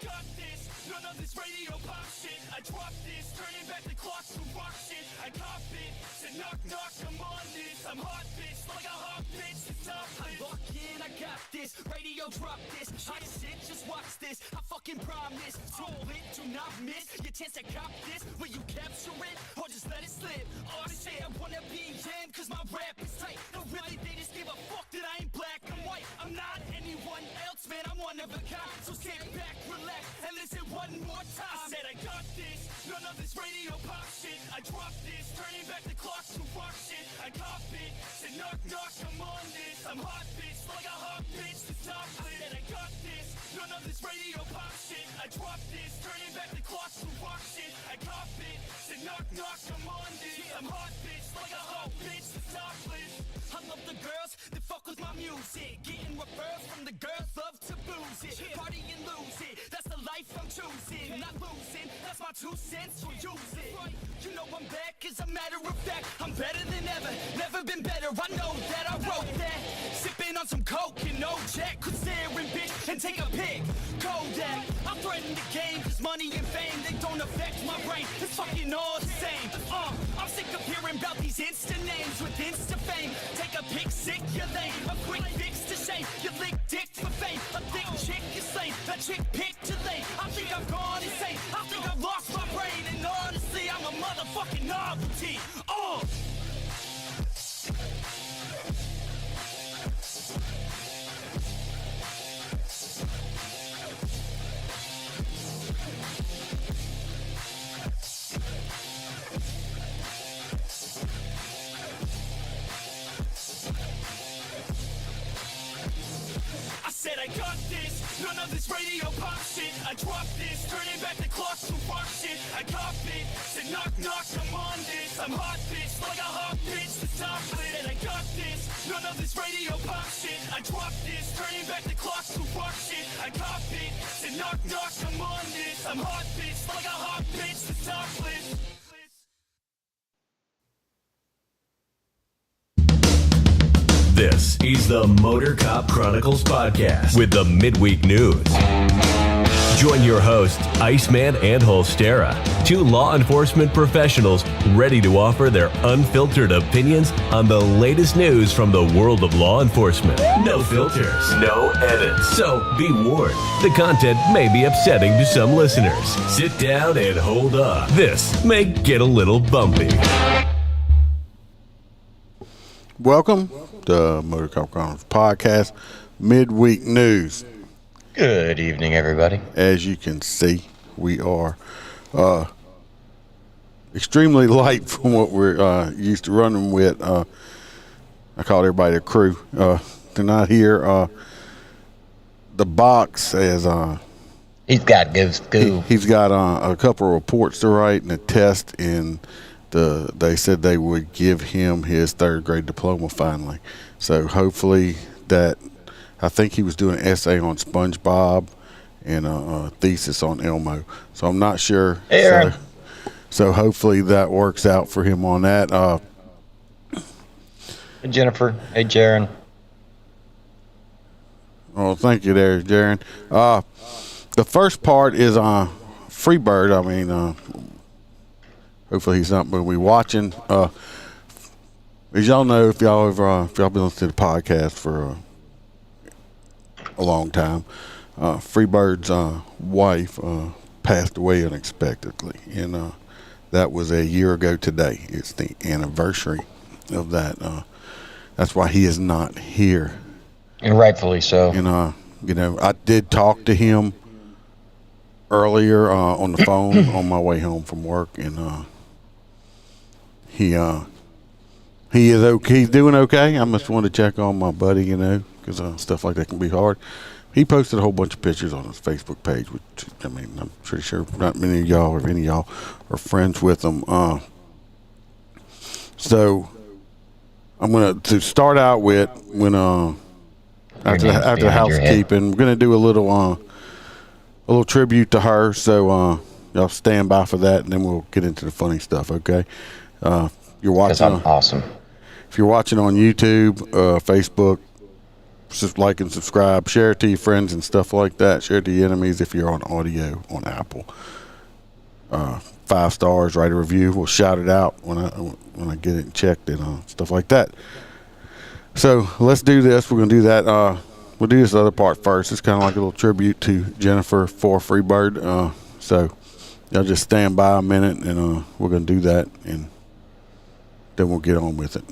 got this, none of this radio pop shit. I drop this, turning back the clock to rock shit. I cop it, said knock knock, I'm on this. I'm hot bitch, like a hot bitch, it's top lit. I lock in, I got this, radio drop this. Hot shit, just watch this, I fucking promise. Roll it, do not miss, your chance to cop this. Will you capture it, or just let it slip? Oh, they say I wanna be in, cause my rap is tight. No, really, they just give a fuck that I ain't black and white. I'm not anyone else, man, I'm one of a kind. So sit back, relax, and listen one more time. I said I got this, none of this radio pop shit. I drop this, turning back the clock to rock shit. I cop it, said knock knock, I'm on this. I'm hot bitch, like a hot bitch, the top lit. I said I got this, none of this radio pop shit. I drop this, turning back the clock to rock shit. I cop it, said knock knock, I'm on this. I'm hot bitch, like a hot bitch, the top lit. I love the girls that fuck with my music. Getting referrals from the girls, love to booze it. Party and lose it, that's the life I'm choosing. Not losing, that's my 2 cents, so use it. You know I'm back, as a matter of fact. I'm better than ever, never been better. I know that, I wrote that. Sipping on some coke and no jack. Could stare in bitch and take a pic. Kodak, I threaten the game, cause money and fame, they don't affect my brain. It's fucking all the same. I'm sick of hearing about these Insta names with Insta fame. Take a pic, sick, you're lame. A quick fix to shame. You lick dick for fame. A thick chick is slain. A chick picked too late. I think I've gone insane. I think I've lost my brain. And honestly, I'm a motherfucking novelty. Said I got this, none of this radio pop shit. I drop this, turning back the clock to rock shit. I cop it, said knock knock, I'm on this. I'm hot bitch, like a hot bitch, the top lit. And I got this, none of this radio pop shit. I drop this, turning back the clock to rock shit. I cop it, said knock knock, I'm on this. I'm hot bitch, like a hot bitch, the top lit. This is the Motor Cop Chronicles podcast with the midweek news. Join your hosts, Iceman and Holstera, 2 law enforcement professionals ready to offer their unfiltered opinions on the latest news from the world of law enforcement. No filters, no edits. So be warned, the content may be upsetting to some listeners. Sit down and hold up. This may get a little bumpy. Welcome to Motor Cop Chronicles podcast, midweek news. Good evening, everybody. As you can see, we are extremely light from what we're used to running with. I called everybody a crew. They're not here. The box has He's got goo. He's got a couple of reports to write and a test, and they said they would give him his 3rd grade diploma finally. So hopefully that, I think he was doing an essay on SpongeBob and a thesis on Elmo. So I'm not sure. Hey, Aaron. So hopefully that works out for him on that. Hey, Jennifer. Hey, Jaron. Oh, thank you there, Jaron. The first part is Freebird. I mean, hopefully he's not going to be watching. As y'all know, if y'all been listening to the podcast for a long time, Freebird's wife passed away unexpectedly, and that was a year ago today. It's the anniversary of that. That's why he is not here, and rightfully so. And I did talk to him earlier on the phone on my way home from work, and he is okay. He's doing okay. I just wanted to check on my buddy, because stuff like that can be hard. He posted a whole bunch of pictures on his Facebook page, which, I mean, I'm pretty sure not many of y'all or any of y'all are friends with him. So I'm going to start out with when after the housekeeping, we're going to do a little tribute to her. So y'all stand by for that, and then we'll get into the funny stuff. Okay? You're watching. I'm awesome. If you're watching on YouTube, Facebook, just like and subscribe. Share it to your friends and stuff like that. Share it to your enemies if you're on audio on Apple. 5 stars, write a review. We'll shout it out when I get it checked and stuff like that. So let's do this. We're gonna do that. We'll do this other part first. It's kind of like a little tribute to Jennifer for Freebird. So y'all just stand by a minute, and we're gonna do that, and then we'll get on with it.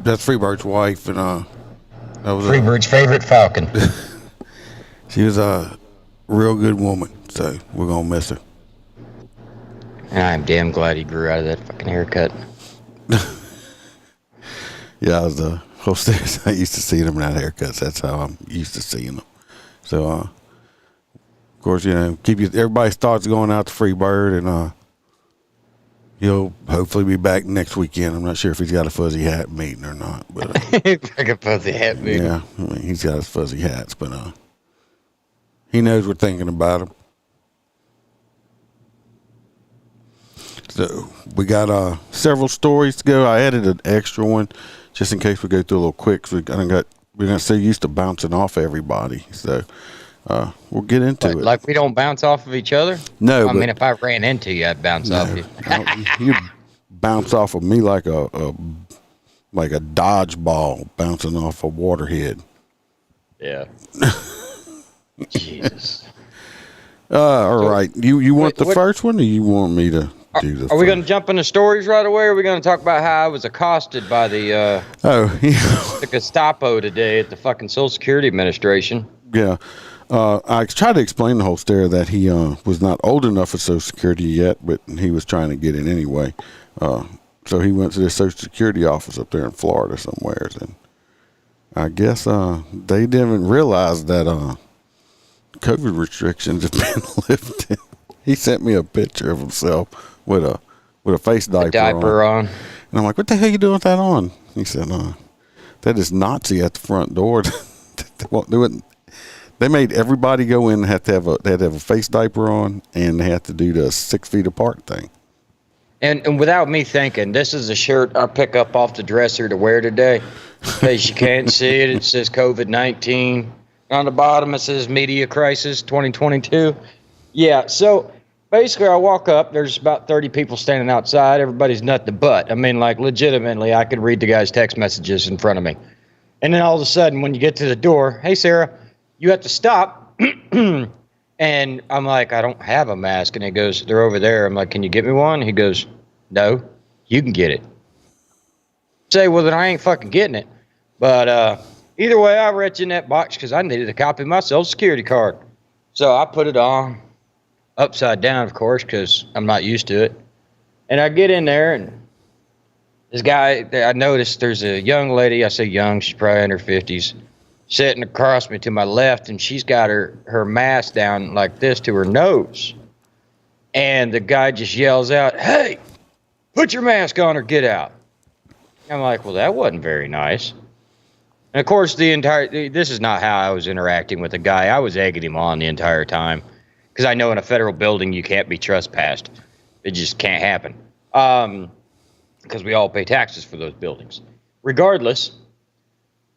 That's Freebird's wife, and that was Freebird's favorite falcon. She was a real good woman, so we're gonna miss her. And I'm damn glad he grew out of that fucking haircut. Yeah, I was the hostess. I used to see them in that haircuts. That's how I'm used to seeing them. So, of course, keep everybody's thoughts going out to Freebird, and he'll hopefully be back next weekend. I'm not sure if he's got a fuzzy hat meeting or not, but It's like a fuzzy hat meeting. yeah, I mean, he's got his fuzzy hats, but he knows we're thinking about him. So we got several stories to go. I added an extra one just in case we go through a little quick. So we're gonna so used to bouncing off everybody. So we'll get into it. Like we don't bounce off of each other? No, I mean, if I ran into you, I'd bounce off you. You bounce off of me like a like a dodgeball bouncing off a waterhead. Yeah. Jesus. All right. You want the first one, or you want me to do the? Are we going to jump into stories right away, or are we going to talk about how I was accosted by the the Gestapo today at the fucking Social Security Administration? Yeah. I tried to explain the whole stare that he was not old enough for Social Security yet, but he was trying to get in anyway. So he went to the Social Security office up there in Florida somewhere, and I guess they didn't realize that COVID restrictions have been lifted. He sent me a picture of himself with a face diaper on. And I'm like, what the hell you doing with that on? He said, that is Nazi at the front door. They won't do it. They made everybody go in and they had to have a face diaper on, and they had to do the 6 feet apart thing. And without me thinking, this is a shirt I pick up off the dresser to wear today. In case you can't see it, it says COVID-19. On the bottom, it says Media Crisis 2022. Yeah, so basically I walk up. There's about 30 people standing outside. Everybody's nut to butt. I mean, like, legitimately, I could read the guy's text messages in front of me. And then all of a sudden, when you get to the door, hey, Sarah, you have to stop. And I'm like, I don't have a mask. And he goes, they're over there. I'm like, can you get me one? He goes, no, you can get it. Say, well, then I ain't fucking getting it. But either way, I reached in that box because I needed a copy of my Social Security card. So I put it on upside down, of course, because I'm not used to it. And I get in there, and this guy, I noticed there's a young lady. I say young, she's probably in her 50s. Sitting across me to my left, and she's got her mask down like this to her nose. And the guy just yells out, hey, put your mask on or get out. I'm like, well, that wasn't very nice. And of course, this is not how I was interacting with the guy. I was egging him on the entire time. Because I know in a federal building, you can't be trespassed. It just can't happen. Because we all pay taxes for those buildings. Regardless,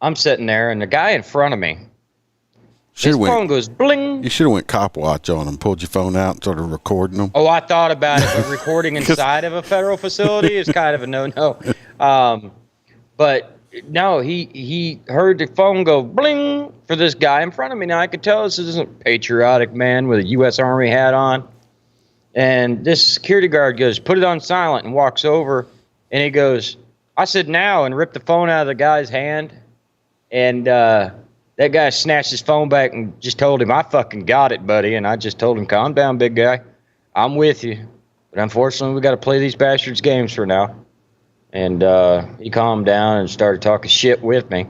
I'm sitting there, and the guy in front of me, his phone goes bling. You should have went cop watch on him, pulled your phone out and started recording them. Oh, I thought about it, but recording inside of a federal facility is kind of a no-no. But no, he heard the phone go bling for this guy in front of me. Now, I could tell this isn't a patriotic man with a U.S. Army hat on. And this security guard goes, put it on silent, and walks over, and he goes, I said now, and ripped the phone out of the guy's hand. And that guy snatched his phone back and just told him, I fucking got it, buddy. And I just told him, calm down, big guy. I'm with you. But unfortunately, we got to play these bastards' games for now. And he calmed down and started talking shit with me.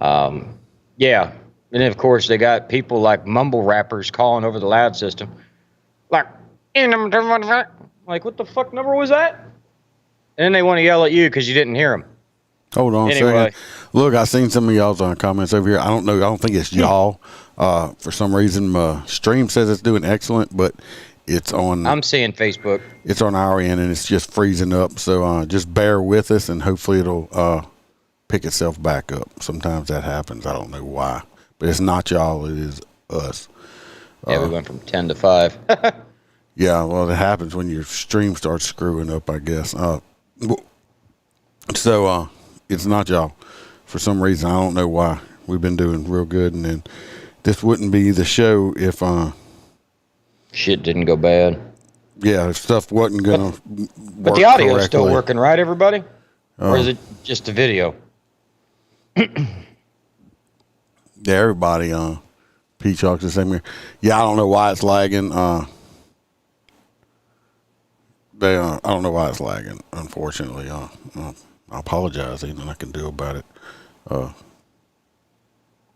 Yeah. And then, of course, they got people like mumble rappers calling over the loud system. Like, what the fuck number was that? And then they want to yell at you because you didn't hear them. Hold on a second. Look, I seen some of y'all's comments over here. I don't know. I don't think it's y'all. For some reason, my stream says it's doing excellent, but it's on. I'm seeing Facebook. It's on our end, and it's just freezing up. So just bear with us, and hopefully it'll pick itself back up. Sometimes that happens. I don't know why, but it's not y'all. It is us. Yeah, we went from 10 to 5. Yeah, well, it happens when your stream starts screwing up, I guess. So it's not y'all. For some reason, I don't know why. We've been doing real good, and then this wouldn't be the show if shit didn't go bad. Yeah, if stuff wasn't gonna work. But the audio's still working, right, everybody? Or is it just the video? Yeah, everybody. Peacock's the same here. Yeah, I don't know why it's lagging. I don't know why it's lagging. Unfortunately, I apologize. Ain't nothing I can do about it.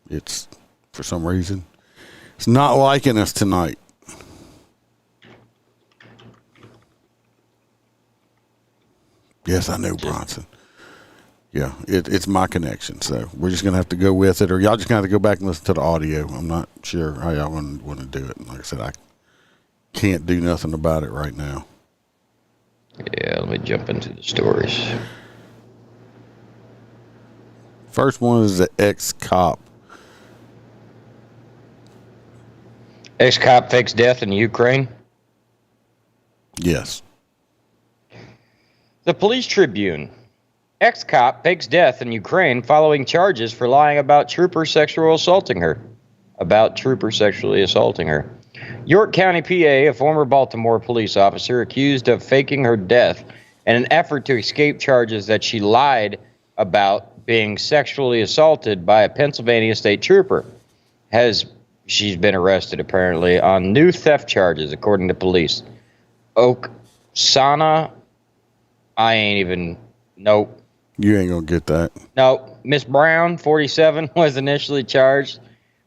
It's for some reason it's not liking us tonight. Yes, I know, Bronson. Yeah, it's my connection, so we're just gonna have to go with it, or y'all just gonna have to go back and listen to the audio. I'm not sure how y'all want to do it. Like I said, I can't do nothing about it right now. Yeah, let me jump into the stories. First one is the ExCop. ExCop fakes death in Ukraine? Yes. The Police Tribune Ex-cop fakes death in Ukraine following charges for lying about trooper sexually assaulting her. York County, PA, a former Baltimore police officer accused of faking her death in an effort to escape charges that she lied about being sexually assaulted by a Pennsylvania state trooper. She's been arrested apparently on new theft charges, according to police. Oksana, nope. You ain't gonna get that. No, Miss Brown, 47, was initially charged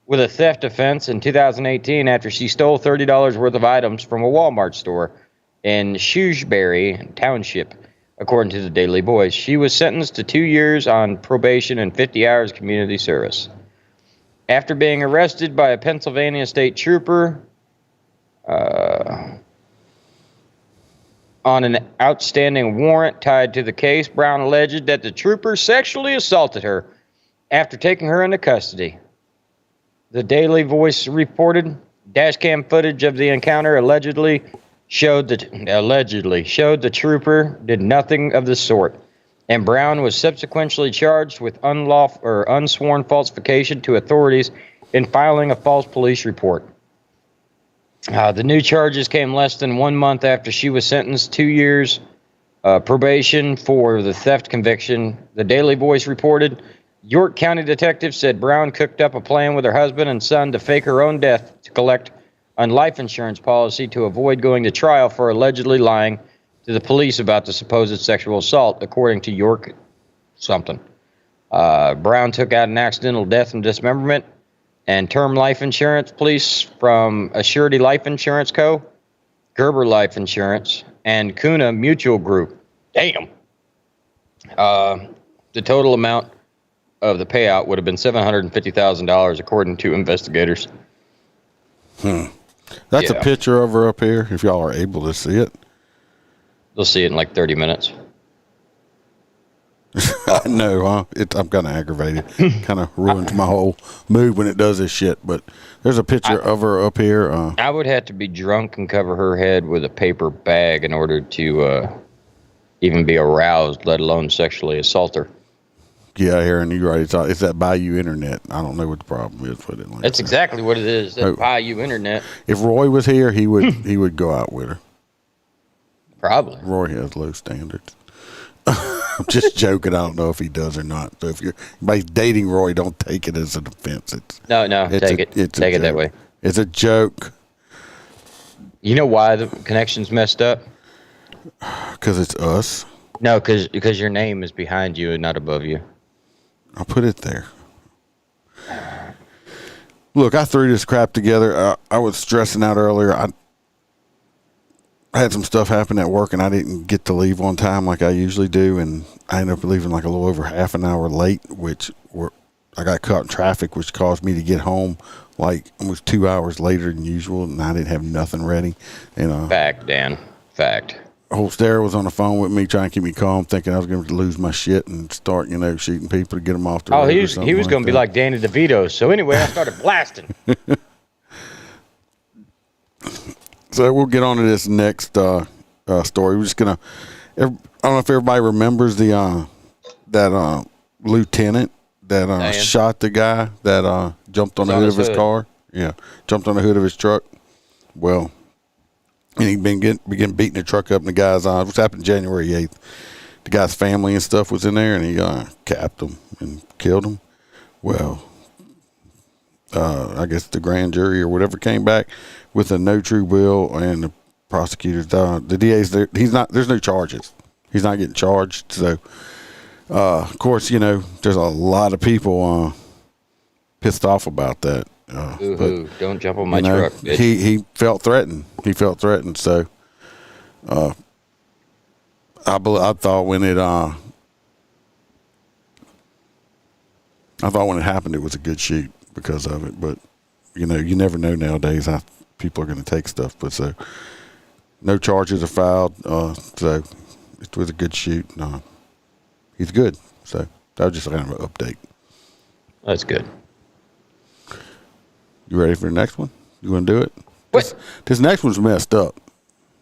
with a theft offense in 2018 after she stole $30 worth of items from a Walmart store in Shrewsbury Township, according to the Daily Voice. She was sentenced to 2 years on probation and 50 hours community service. After being arrested by a Pennsylvania state trooper on an outstanding warrant tied to the case, Brown alleged that the trooper sexually assaulted her after taking her into custody. The Daily Voice reported dashcam footage of the encounter allegedly showed the trooper did nothing of the sort, and Brown was subsequently charged with unlawful or unsworn falsification to authorities in filing a false police report. The new charges came less than 1 month after she was sentenced 2 years probation for the theft conviction. The Daily Voice reported York County detectives said Brown cooked up a plan with her husband and son to fake her own death to collect on life insurance policy to avoid going to trial for allegedly lying to the police about the supposed sexual assault, according to York something. Brown took out an accidental death and dismemberment and term life insurance police from Assurity Life Insurance Co., Gerber Life Insurance, and Kuna Mutual Group. Damn. The total amount of the payout would have been $750,000, according to investigators. That's a picture of her up here, if y'all are able to see it. They'll see it in like 30 minutes. I know, huh? I'm kind of aggravated. Kind of ruins my whole mood when it does this shit. But there's a picture of her up here. I would have to be drunk and cover her head with a paper bag in order to even be aroused, let alone sexually assault her. Yeah, Aaron, you're right. It's that Bayou Internet. I don't know what the problem is with it. Like That's exactly what it is. That Bayou Internet. If Roy was here, he would go out with her. Probably. Roy has low standards. I'm just joking. I don't know if he does or not. So if anybody's dating Roy, don't take it as an offense. No, take it that way. It's a joke. You know why the connection's messed up? Because it's us. No, because your name is behind you and not above you. I'll put it there. Look, I threw this crap together. I was stressing out earlier. I had some stuff happen at work, and I didn't get to leave on time like I usually do, and I ended up leaving like a little over half an hour late, I got caught in traffic, which caused me to get home like almost 2 hours later than usual, and I didn't have nothing ready. Fact, Dan. Fact. Holster was on the phone with me trying to keep me calm, thinking I was going to lose my shit and start, shooting people to get them off the road. He was going to be like Danny DeVito. So anyway, I started blasting. So we'll get on to this next story. We're just gonna. I don't know if everybody remembers that lieutenant that shot the guy that jumped on the hood of his car. Yeah, jumped on the hood of his truck. Well, and he began beating the truck up, and the guy's on. What's happened January 8th? The guy's family and stuff was in there, and he capped him and killed him. Well, I guess the grand jury or whatever came back with a no true bill, and the prosecutors, the DA's there. There's no charges. He's not getting charged. So, of course, there's a lot of people pissed off about that. But, don't jump on my truck. Bitch. He felt threatened. So, I thought when it happened, it was a good shoot because of it. But you never know nowadays how people are going to take stuff. But so, no charges are filed. So it was a good shoot. He's good. So that was just kind of an update. That's good. You ready for the next one? You want to do it? What? This next one's messed up.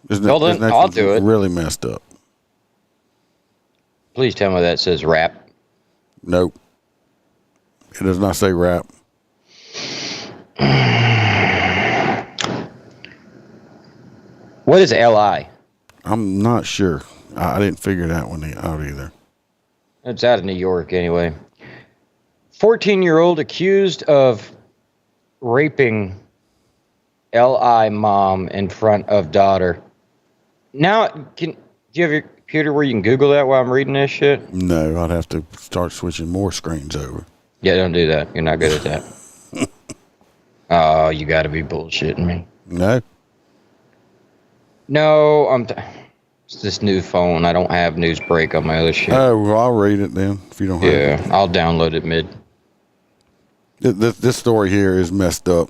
I'll do it. Really messed up. Please tell me that says rap. Nope. It does not say rap. What is LI? I'm not sure. I didn't figure that one out either. It's out of New York anyway. 14-year-old accused of raping LI mom in front of daughter. Now, do you have your computer where you can Google that while I'm reading this shit? No, I'd have to start switching more screens over. Yeah, don't do that. You're not good at that. Oh, you got to be bullshitting me. No? No, it's this new phone. I don't have Newsbreak on my other shit. Oh, well, I'll read it then if you don't have it. Yeah, I'll download it mid. This story here is messed up.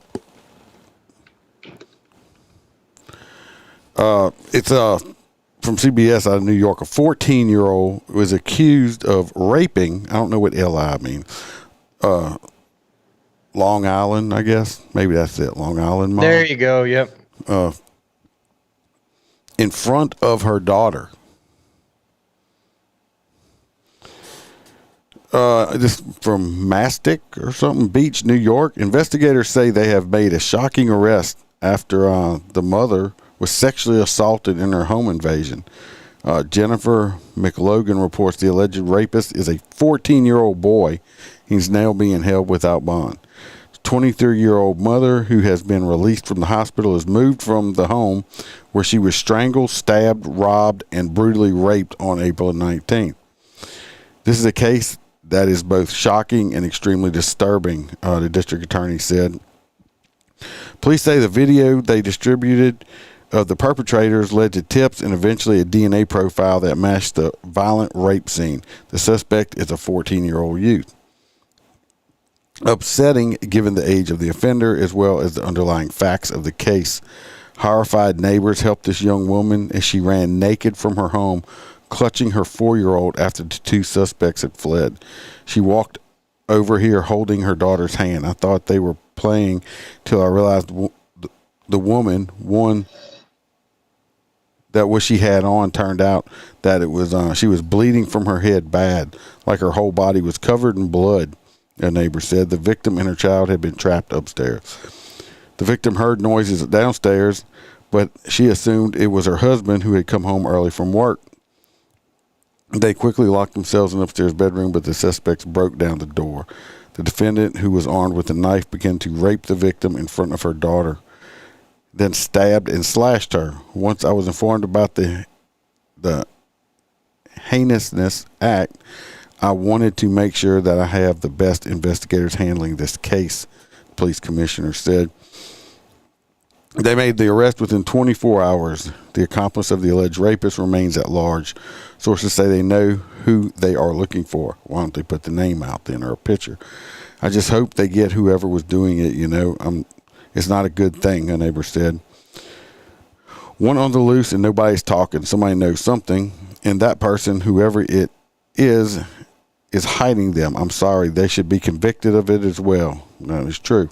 It's from CBS out of New York. A 14-year-old was accused of raping. I don't know what LI means. Long Island, I guess. Maybe that's it. Long Island mom. There you go. Yep. In front of her daughter. This from Mastic or something, Beach, New York. Investigators say they have made a shocking arrest after the mother was sexually assaulted in her home invasion. Jennifer McLogan reports the alleged rapist is a 14-year-old boy. He's now being held without bond. 23-year-old mother who has been released from the hospital is moved from the home where she was strangled, stabbed, robbed, and brutally raped on April 19th. This is a case that is both shocking and extremely disturbing, the district attorney said. Police say the video they distributed of the perpetrators led to tips and eventually a DNA profile that matched the violent rape scene. The suspect is a 14-year-old youth. Upsetting given the age of the offender as well as the underlying facts of the case. Horrified neighbors helped this young woman as she ran naked from her home, clutching her 4-year-old after the two suspects had fled. She walked over here holding her daughter's hand. I thought they were playing till I realized the one that what she had on turned out that it was she was bleeding from her head bad, like her whole body was covered in blood, a neighbor said. The victim and her child had been trapped upstairs. The victim heard noises downstairs, but she assumed it was her husband who had come home early from work. They quickly locked themselves in the upstairs bedroom, but the suspects broke down the door. The defendant, who was armed with a knife, began to rape the victim in front of her daughter, then stabbed and slashed her. Once I was informed about the heinousness act, I wanted to make sure that I have the best investigators handling this case, the police commissioner said. They made the arrest within 24 hours. The accomplice of the alleged rapist remains at large. Sources say they know who they are looking for. Why don't they put the name out then or a picture? I just hope they get whoever was doing it, It's not a good thing, a neighbor said. One on the loose and nobody's talking. Somebody knows something, and that person, whoever it is hiding them. I'm sorry. They should be convicted of it as well. That is true.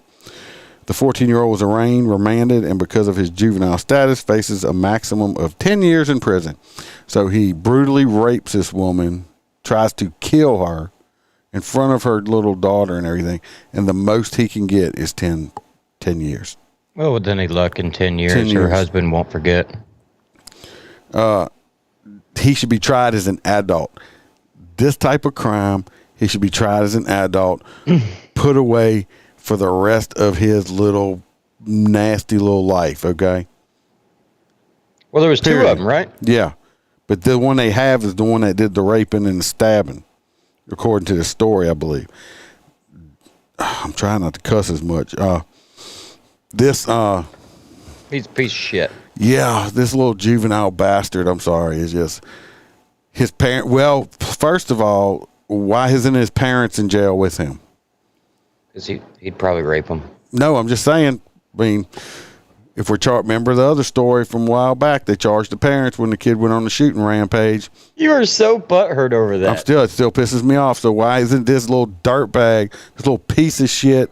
The 14-year-old was arraigned, remanded, and because of his juvenile status, faces a maximum of 10 years in prison. So he brutally rapes this woman, tries to kill her in front of her little daughter and everything, and the most he can get is 10 years. Well, with any luck in 10 years, 10 years. her husband won't forget. He should be tried as an adult. This type of crime, he should be tried as an adult, put away for the rest of his little nasty little life, okay? Well, there was two of them, right? Yeah. But the one they have is the one that did the raping and the stabbing, according to the story, I believe. I'm trying not to cuss as much. He's a piece of shit. Yeah, this little juvenile bastard, I'm sorry, is just his parent. Well, first of all, why isn't his parents in jail with him? Because he'd probably rape them. No, I'm just saying. I mean, if we're remember the other story from a while back, they charged the parents when the kid went on the shooting rampage. You are so butthurt over that. It still pisses me off. So why isn't this little dirtbag, this little piece of shit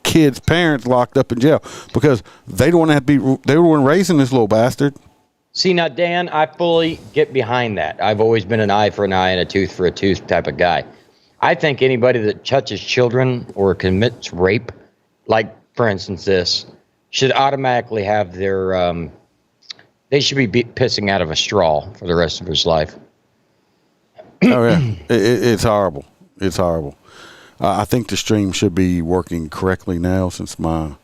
kid's parents locked up in jail? Because they don't want to be, they were raising this little bastard. See, now, Dan, I fully get behind that. I've always been an eye for an eye and a tooth for a tooth type of guy. I think anybody that touches children or commits rape, like, for instance, this, should automatically have their, they should be pissing out of a straw for the rest of his life. Oh, yeah. It's horrible. It's horrible. I think the stream should be working correctly now since my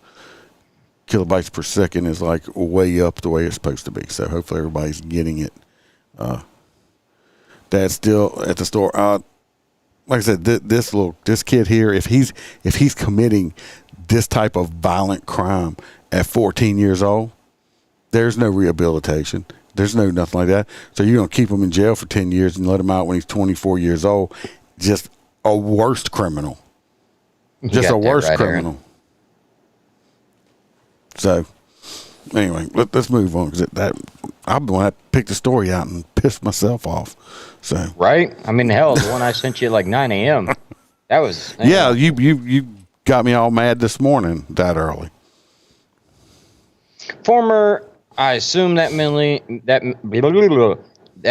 kilobytes per second is like way up the way it's supposed to be. So hopefully everybody's getting it. Dad's still at the store. Like I said, this kid here, if he's committing this type of violent crime at 14 years old, there's no rehabilitation. There's no nothing like that. So you're gonna keep him in jail for 10 years and let him out when he's 24 years old. Just a worst criminal. Just a worse criminal. Aaron. So, anyway, let's move on because I'm the one that picked the story out and pissed myself off. So right, I mean, hell, the one I sent you at like 9 a.m. That was yeah. You got me all mad this morning that early. Former, I assume that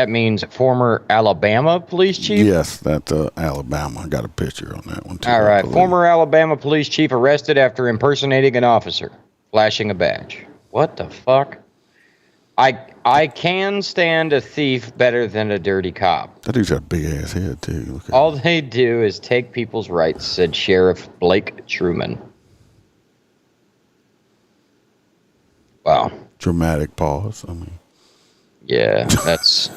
means former Alabama police chief. Yes, that's Alabama. I got a picture on that one too. All right, former Alabama police chief arrested after impersonating an officer. Flashing a badge. What the fuck? I can stand a thief better than a dirty cop. That dude's got a big ass head too. All they do is take people's rights, said Sheriff Blake Truman. Wow. Dramatic pause. I mean. Yeah, that's.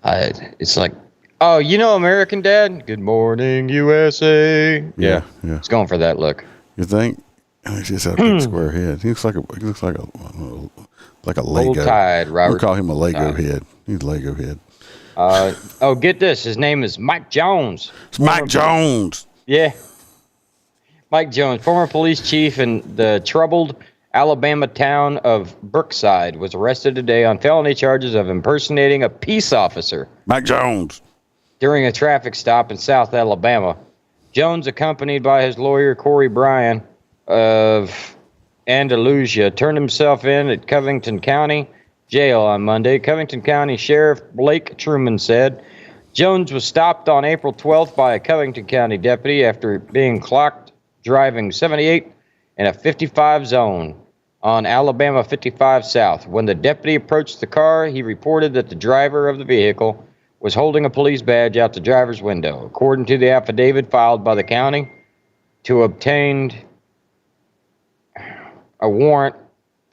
It's like, oh, you know American Dad? Good morning, USA. Yeah. It's going for that look. You think? He's just got a big square head. He looks like a Lego. Old Tide, Robert. We'll call him a Lego head. He's a Lego head. Get this. His name is Mike Jones. It's Mike Jones. Yeah. Mike Jones, former police chief in the troubled Alabama town of Brookside, was arrested today on felony charges of impersonating a peace officer. Mike Jones. During a traffic stop in South Alabama. Jones, accompanied by his lawyer, Corey Bryan, of Andalusia, turned himself in at Covington County Jail on Monday. Covington County Sheriff Blake Truman said Jones was stopped on April 12th by a Covington County deputy after being clocked driving 78 in a 55 zone on Alabama 55 South. When the deputy approached the car, he reported that the driver of the vehicle was holding a police badge out the driver's window. According to the affidavit filed by the county to obtain a warrant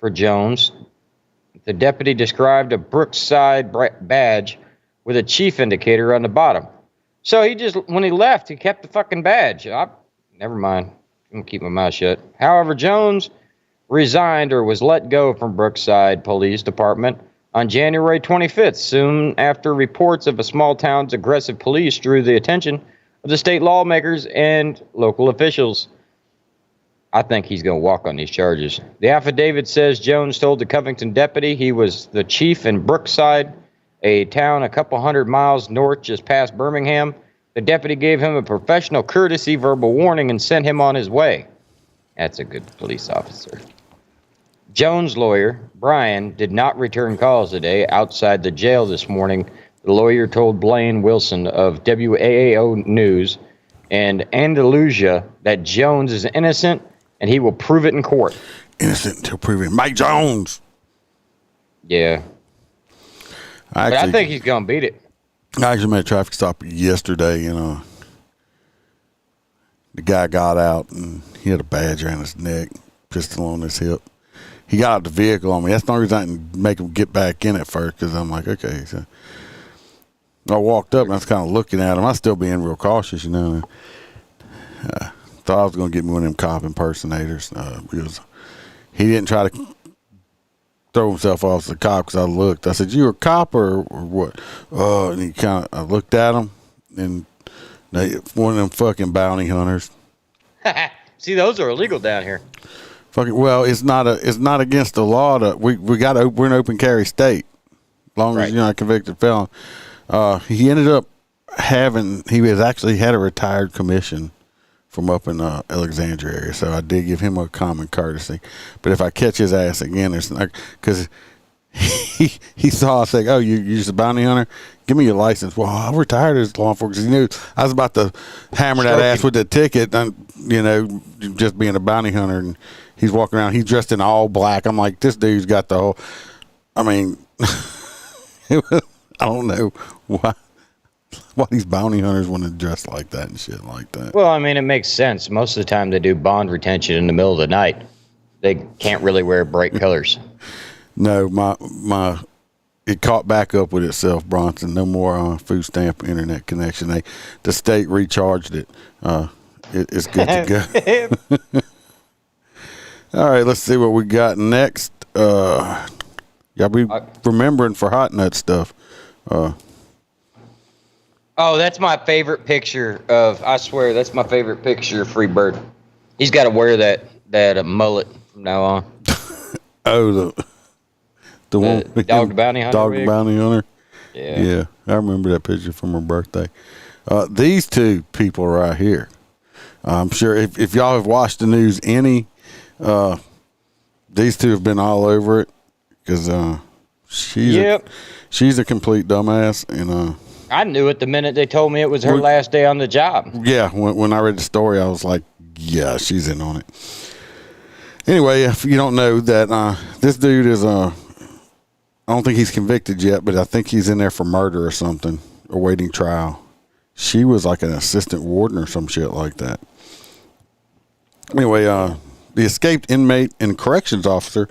for Jones, the deputy described a Brookside badge with a chief indicator on the bottom. So when he left, he kept the fucking badge. Never mind. I'm going to keep my mouth shut. However, Jones resigned or was let go from Brookside Police Department on January 25th, soon after reports of a small town's aggressive police drew the attention of the state lawmakers and local officials. I think he's going to walk on these charges. The affidavit says Jones told the Covington deputy he was the chief in Brookside, a town a couple hundred miles north just past Birmingham. The deputy gave him a professional courtesy verbal warning and sent him on his way. That's a good police officer. Jones' lawyer, Brian, did not return calls today outside the jail this morning. The lawyer told Blaine Wilson of WAAO News and Andalusia that Jones is innocent and he will prove it in court. Innocent until proven. Mike Jones. Yeah. I think he's going to beat it. I actually made a traffic stop yesterday, and the guy got out, and he had a badge around his neck, pistol on his hip. He got out the vehicle on me. That's the only reason I didn't make him get back in at first, because I'm like, okay. So I walked up, and I was kind of looking at him. I was still being real cautious, Thought I was going to get me one of them cop impersonators because he didn't try to throw himself off the cop because I looked. I said, "You a cop or what?" And he I looked at him, and one of them fucking bounty hunters. See, those are illegal down here. Fucking well, it's not against the law to we're an open carry state, as long as you're not a convicted felon. He ended up he was actually had a retired commission from up in Alexandria area, so I did give him a common courtesy. But if I catch his ass again, it's not because he saw us say, "Oh, you're just a bounty hunter? Give me your license." Well, I retired as law enforcement because he knew I was about to hammer that ass with the ticket, and just being a bounty hunter. And he's walking around. He's dressed in all black. I'm like, this dude's got the whole. I mean, I don't know why these bounty hunters want to dress like that and shit like that. Well, I mean, it makes sense. Most of the time, they do bond retention in the middle of the night. They can't really wear bright colors. No, it caught back up with itself, Bronson. No more food stamp internet connection. The state recharged it. It's good to go. All right, let's see what we got next. Y'all be remembering for hot nut stuff. Oh, that's my favorite picture I swear, that's my favorite picture of Freebird. He's got to wear that mullet from now on. Oh, the one dog bounty hunter. Dog bounty hunter. Yeah, I remember that picture from her birthday. These two people right here. I'm sure if y'all have watched the news any, these two have been all over it because she's a complete dumbass, and I knew it the minute they told me it was her last day on the job. Yeah, when I read the story, I was like, yeah, she's in on it. Anyway, if you don't know that this dude is I don't think he's convicted yet, but I think he's in there for murder or something, awaiting trial. She was like an assistant warden or some shit like that. Anyway, the escaped inmate and corrections officer,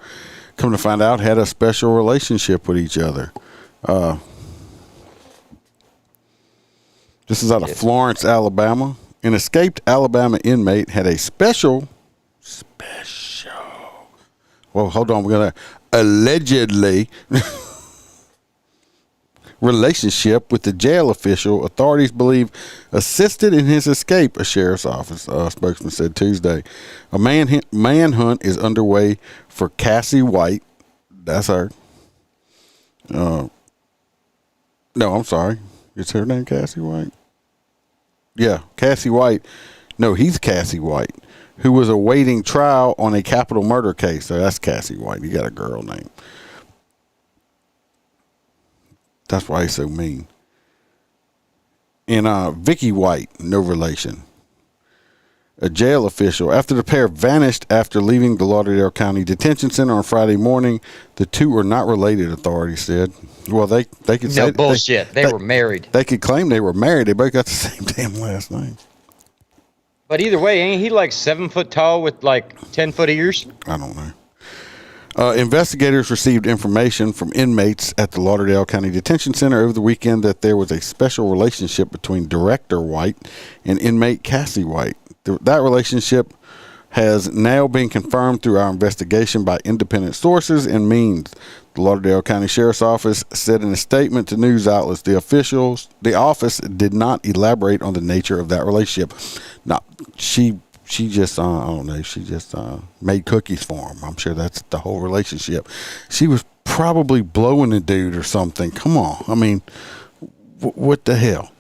come to find out, had a special relationship with each other. This is out of Florence, Alabama. An escaped Alabama inmate had a special. Well, hold on. We're going to allegedly relationship with the jail official authorities believe assisted in his escape, a sheriff's office spokesman said Tuesday. A manhunt is underway for Cassie White. That's her. No, I'm sorry. Is her name Cassie White? Yeah, Cassie White. No, he's Cassie White, who was awaiting trial on a capital murder case. So that's Cassie White. He got a girl name. That's why he's so mean. And Vicky White, no relation. A jail official. After the pair vanished after leaving the Lauderdale County Detention Center on Friday morning, the two are not related, authorities said. Well, they could say... No bullshit. They were married. They could claim they were married. They both got the same damn last name. But either way, ain't he like 7 foot tall with like 10-foot ears? I don't know. Investigators received information from inmates at the Lauderdale County Detention Center over the weekend that there was a special relationship between Director White and inmate Cassie White. That relationship has now been confirmed through our investigation by independent sources and means. The Lauderdale County Sheriff's Office said in a statement to news outlets, the office did not elaborate on the nature of that relationship. Now, she just, I don't know, she just made cookies for him. I'm sure that's the whole relationship. She was probably blowing a dude or something. Come on. I mean, what the hell?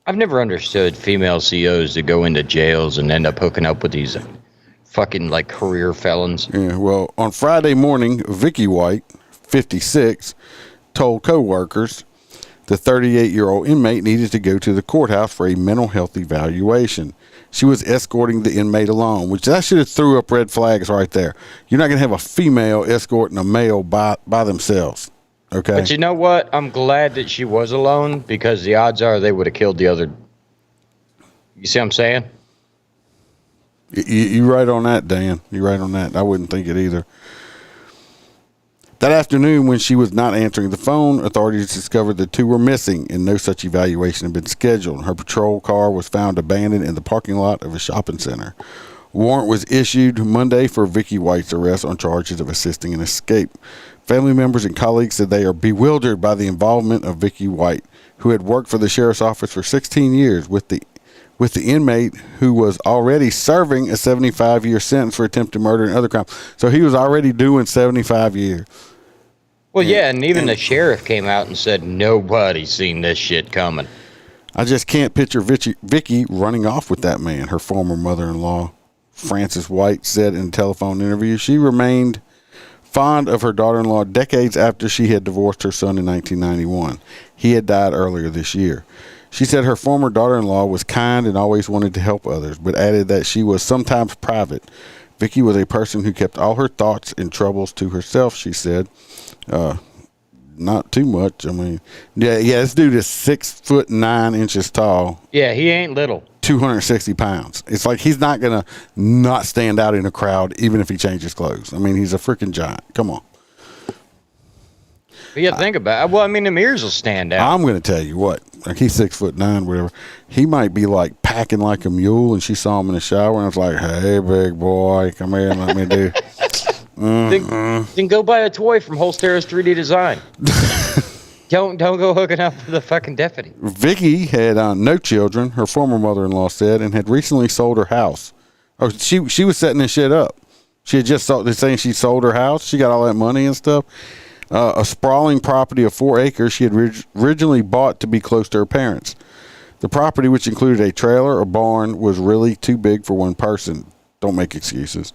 I've never understood female CEOs that go into jails and end up hooking up with these fucking like career felons. Yeah, well, on Friday morning, Vicky White, 56, told co-workers the 38-year-old inmate needed to go to the courthouse for a mental health evaluation. She was escorting the inmate alone, which that should have threw up red flags right there. You're not going to have a female escorting a male by themselves. Okay. But you know what? I'm glad that she was alone because the odds are they would have killed the other. You see what I'm saying? You right on that, Dan. You right on that. I wouldn't think it either. That afternoon, when she was not answering the phone, authorities discovered the two were missing and no such evaluation had been scheduled. Her patrol car was found abandoned in the parking lot of a shopping center. A warrant was issued Monday for Vicky White's arrest on charges of assisting an escape. Family members and colleagues said they are bewildered by the involvement of Vicky White, who had worked for the sheriff's office for 16 years with the inmate who was already serving a 75-year sentence for attempted murder and other crimes. So he was already doing 75 years. Well, yeah, and even the sheriff came out and said nobody's seen this shit coming. I just can't picture Vicky running off with that man, her former mother-in-law, Frances White, said in a telephone interview. She remained fond of her daughter-in-law decades after she had divorced her son in 1991. He had died earlier this year. She said her former daughter-in-law was kind and always wanted to help others, but added that she was sometimes private. Vicky was a person who kept all her thoughts and troubles to herself, she said. Not too much. I mean, yeah, this dude is 6'9" tall. Yeah, he ain't little. 260 pounds. It's like he's not going to not stand out in a crowd even if he changes clothes. I mean, he's a freaking giant. Come on. But yeah, think about it. Well, I mean, the ears will stand out. I'm going to tell you what. Like, he's 6'9", whatever. He might be like packing like a mule, and she saw him in the shower, and I was like, "Hey, big boy, come here and let me do." Then go buy a toy from Holstera's 3D Design. Don't go hooking up with the fucking deputy. Vicky had no children, her former mother-in-law said, and had recently sold her house. Oh, she was setting this shit up. She had just sold. They're saying she sold her house. She got all that money and stuff. A sprawling property of 4 acres she had originally bought to be close to her parents. The property, which included a trailer, a barn, was really too big for one person. Don't make excuses.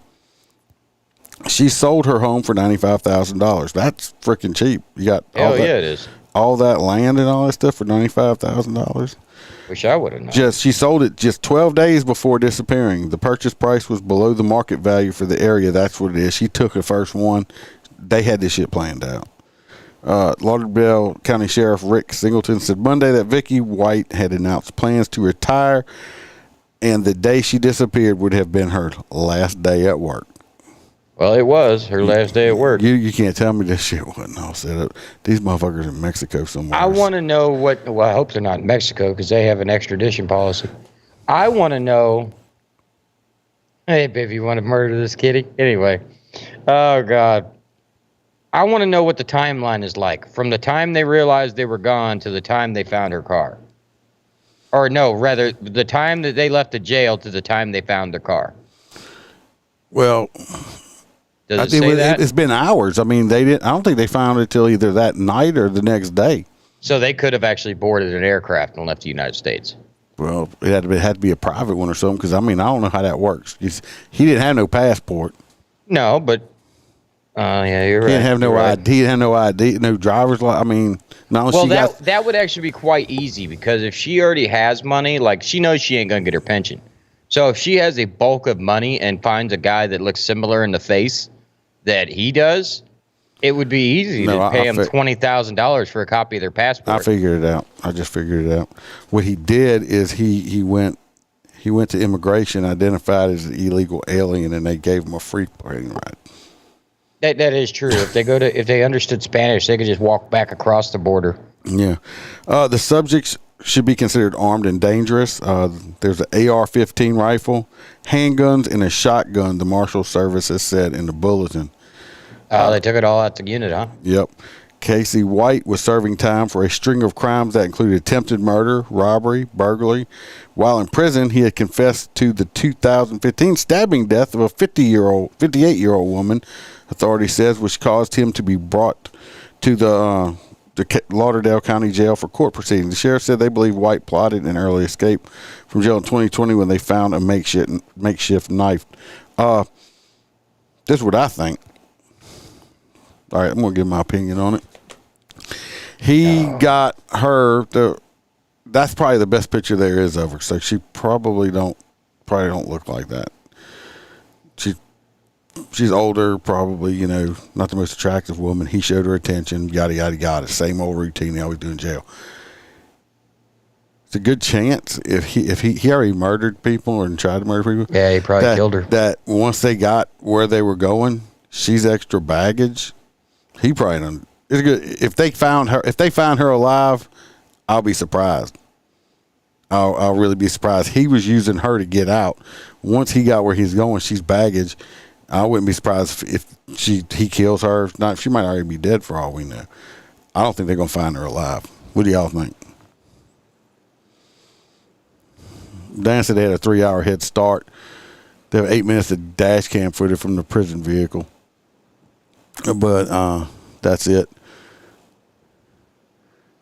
She sold her home for $95,000. That's freaking cheap. You got it is. All that land and all that stuff for $95,000. Wish I would have known. She sold it just 12 days before disappearing. The purchase price was below the market value for the area. That's what it is. She took the first one. They had this shit planned out. Lauderdale County Sheriff Rick Singleton said Monday that Vicky White had announced plans to retire, and the day she disappeared would have been her last day at work. Well, it was her last day at work. You can't tell me this shit wasn't all set up. These motherfuckers in Mexico somewhere. I want to know what. Well, I hope they're not in Mexico because they have an extradition policy. I want to know. Hey, baby, you want to murder this kitty? Anyway, oh God, I want to know what the timeline is like from the time they realized they were gone to the time they found her car, or no, rather, the time that they left the jail to the time they found the car. Well. Does it say that? It's been hours. I mean, they didn't. I don't think they found it till either that night or the next day. So they could have actually boarded an aircraft and left the United States. Well, it had to be a private one or something. Because I mean, I don't know how that works. He didn't have no passport. No, but yeah, you're right. He didn't have no ID. He didn't have no ID, no driver's license. I mean, no. Well, that would actually be quite easy because if she already has money, like she knows she ain't gonna get her pension. So if she has a bulk of money and finds a guy that looks similar in the face that he does, it would be easy to pay him $20,000 for a copy of their passport. I figured it out. I just figured it out. What he did is he went to immigration, identified as an illegal alien, and they gave him a free plane ride. That is true. If they understood Spanish, they could just walk back across the border. Yeah. The subjects should be considered armed and dangerous. There's an AR-15 rifle, handguns, and a shotgun, the Marshal Service has said in the bulletin. They took it all out the unit, huh? Yep. Casey White was serving time for a string of crimes that included attempted murder, robbery, burglary. While in prison, he had confessed to the 2015 stabbing death of a 58-year-old woman, authority says, which caused him to be brought to the Lauderdale County Jail for court proceedings. The sheriff said they believe White plotted an early escape from jail in 2020 when they found a makeshift knife. This is what I think. All right, I'm going to give my opinion on it. He got her that's probably the best picture there is of her. So she probably don't look like that. She's older, probably, not the most attractive woman. He showed her attention, yada, yada, yada. Same old routine they always do in jail. It's a good chance if he already murdered people or tried to murder people. Yeah, he probably killed her. That once they got where they were going, she's extra baggage. He probably done. It's good if they found her alive. I'll be surprised. I'll really be surprised. He was using her to get out. Once he got where he's going, she's baggage. I wouldn't be surprised if he kills her. If not, she might already be dead for all we know. I don't think they're gonna find her alive. What do y'all think? Dan said they had a 3-hour head start. They have 8 minutes of dash cam footage from the prison vehicle. But that's it.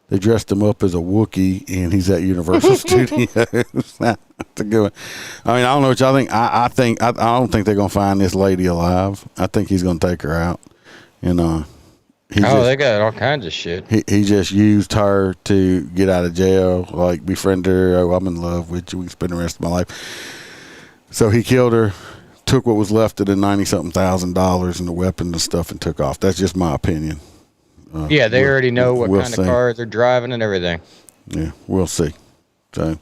They dressed him up as a Wookiee, and he's at Universal Studios. That's a good one. I mean, I don't know what y'all think. I don't think they're gonna find this lady alive. I think he's gonna take her out. and they got all kinds of shit. He just used her to get out of jail, like befriend her. Oh, I'm in love with you. We can spend the rest of my life. So he killed her, took what was left of the $90-something thousand and the weapons and stuff, and took off. That's just my opinion. Yeah, they already know what kind of car they're driving and everything. Yeah, we'll see. So,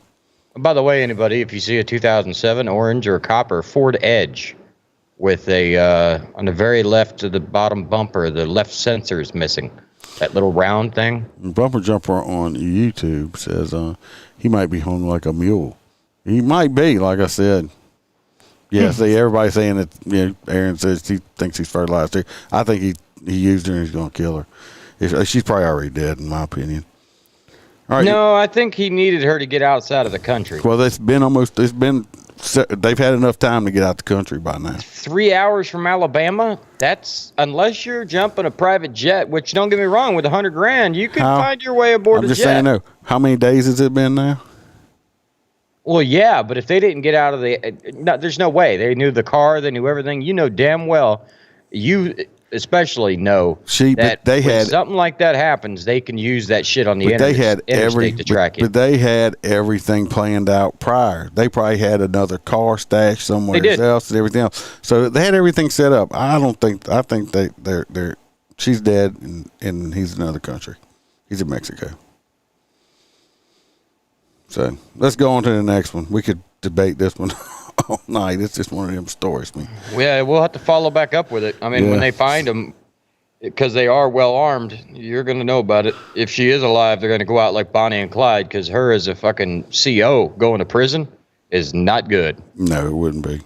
by the way, anybody, if you see a 2007 orange or copper Ford Edge with a on the very left of the bottom bumper, the left sensor is missing, that little round thing. Bumper Jumper on YouTube says he might be hung like a mule. He might be, like I said. Yeah, see, everybody's saying that. You know, Aaron says he thinks he's fertilized her. I think he used her and he's going to kill her. She's probably already dead, in my opinion. All right. No, I think he needed her to get outside of the country. Well, they've had enough time to get out the country by now. 3 hours from Alabama? That's, unless you're jumping a private jet, which don't get me wrong, with $100,000, you could find your way aboard a jet. I'm just saying, no. How many days has it been now? Well, yeah, but if they didn't get out of there's no way. They knew the car, they knew everything. You know damn well, you especially know that when something like that happens, they can use that shit on the interstate to track it. But they had everything planned out prior. They probably had another car stashed somewhere else and everything else. So they had everything set up. I think they're she's dead and he's in another country. He's in Mexico. So let's go on to the next one. We could debate this one all night. It's just one of them stories, man. Yeah, we'll have to follow back up with it. I mean, when they find them, because they are well armed, you're going to know about it. If she is alive, they're going to go out like Bonnie and Clyde, because her as a fucking CO going to prison is not good. No, it wouldn't be.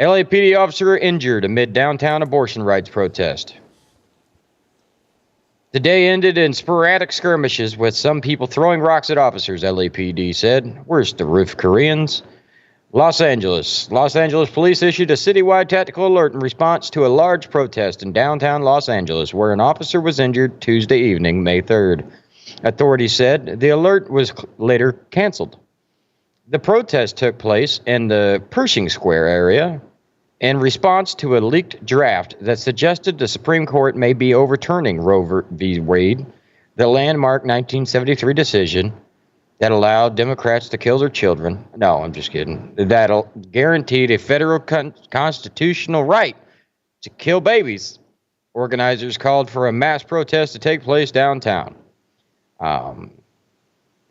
LAPD officer injured amid downtown abortion rights protest. The day ended in sporadic skirmishes with some people throwing rocks at officers, LAPD said. Where's the roof Koreans? Los Angeles police issued a citywide tactical alert in response to a large protest in downtown Los Angeles where an officer was injured Tuesday evening, May 3rd. Authorities said the alert was later canceled. The protest took place in the Pershing Square area in response to a leaked draft that suggested the Supreme Court may be overturning Roe v. Wade, the landmark 1973 decision that allowed Democrats to kill their children. No, I'm just kidding. That guaranteed a federal constitutional right to kill babies. Organizers called for a mass protest to take place downtown.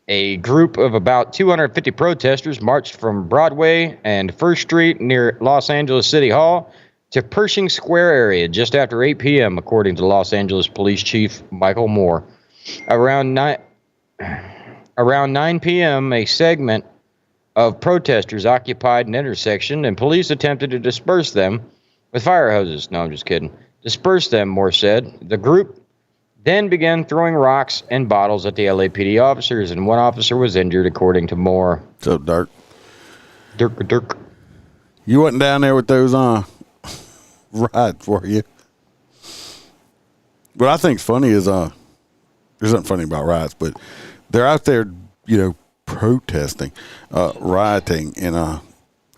A group of about 250 protesters marched from Broadway and First Street near Los Angeles City Hall to Pershing Square area just after 8 p.m., according to Los Angeles Police Chief Michael Moore. Around 9 p.m., a segment of protesters occupied an intersection, and police attempted to disperse them with fire hoses. No, I'm just kidding. Disperse them, Moore said. The group then began throwing rocks and bottles at the LAPD officers, and one officer was injured, according to Moore. What's up, Dirk? Dirk. You wasn't down there with those riots, were you? What I think's funny is there's nothing funny about riots, but they're out there, protesting, rioting, and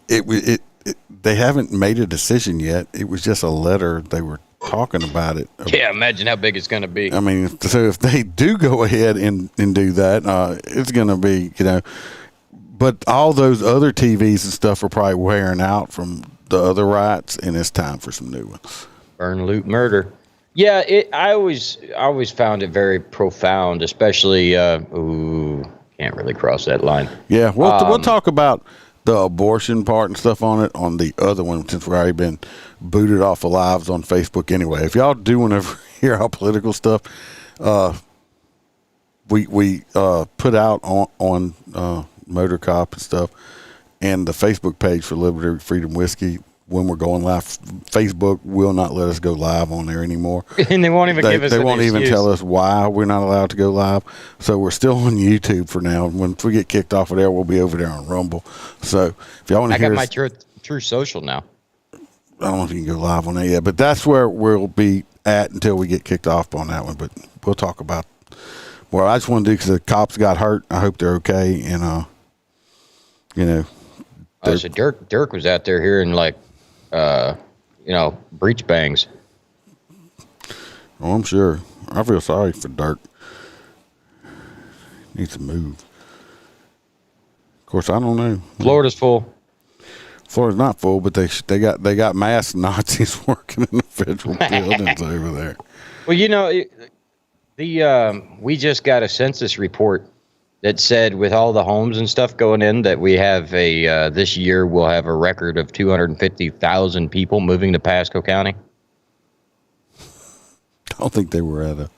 they haven't made a decision yet. It was just a letter. They were talking about it. Yeah, imagine how big it's going to be. I mean, so if they do go ahead and do that, it's going to be, but all those other TVs and stuff are probably wearing out from the other riots, and it's time for some new ones. Burn, loot, murder. Yeah, I always found it very profound, especially, can't really cross that line. Yeah, we'll talk about the abortion part and stuff on it on the other one, since we've already been booted off of lives on Facebook anyway. If y'all do want to hear our political stuff, we put out on Motor Cop and stuff, and the Facebook page for Liberty Freedom Whiskey. When we're going live, Facebook will not let us go live on there anymore. And they won't even give us. They won't even tell us why we're not allowed to go live. So we're still on YouTube for now. When we get kicked off of there, we'll be over there on Rumble. So if y'all want to hear, I got my True Social now. I don't know if you can go live on that yet, but that's where we'll be at until we get kicked off on that one. But we'll talk about. Well, I just want to do, because the cops got hurt. I hope they're okay, and So Dirk was out there hearing breech bangs. Oh, I'm sure. I feel sorry for Dirk. Needs to move. Of course, I don't know. Florida's full. Florida's not full, but they got mass Nazis working in the federal buildings over there. Well, you know, we just got a census report that said with all the homes and stuff going in that we have this year we'll have a record of 250,000 people moving to Pasco County. I don't think they were at a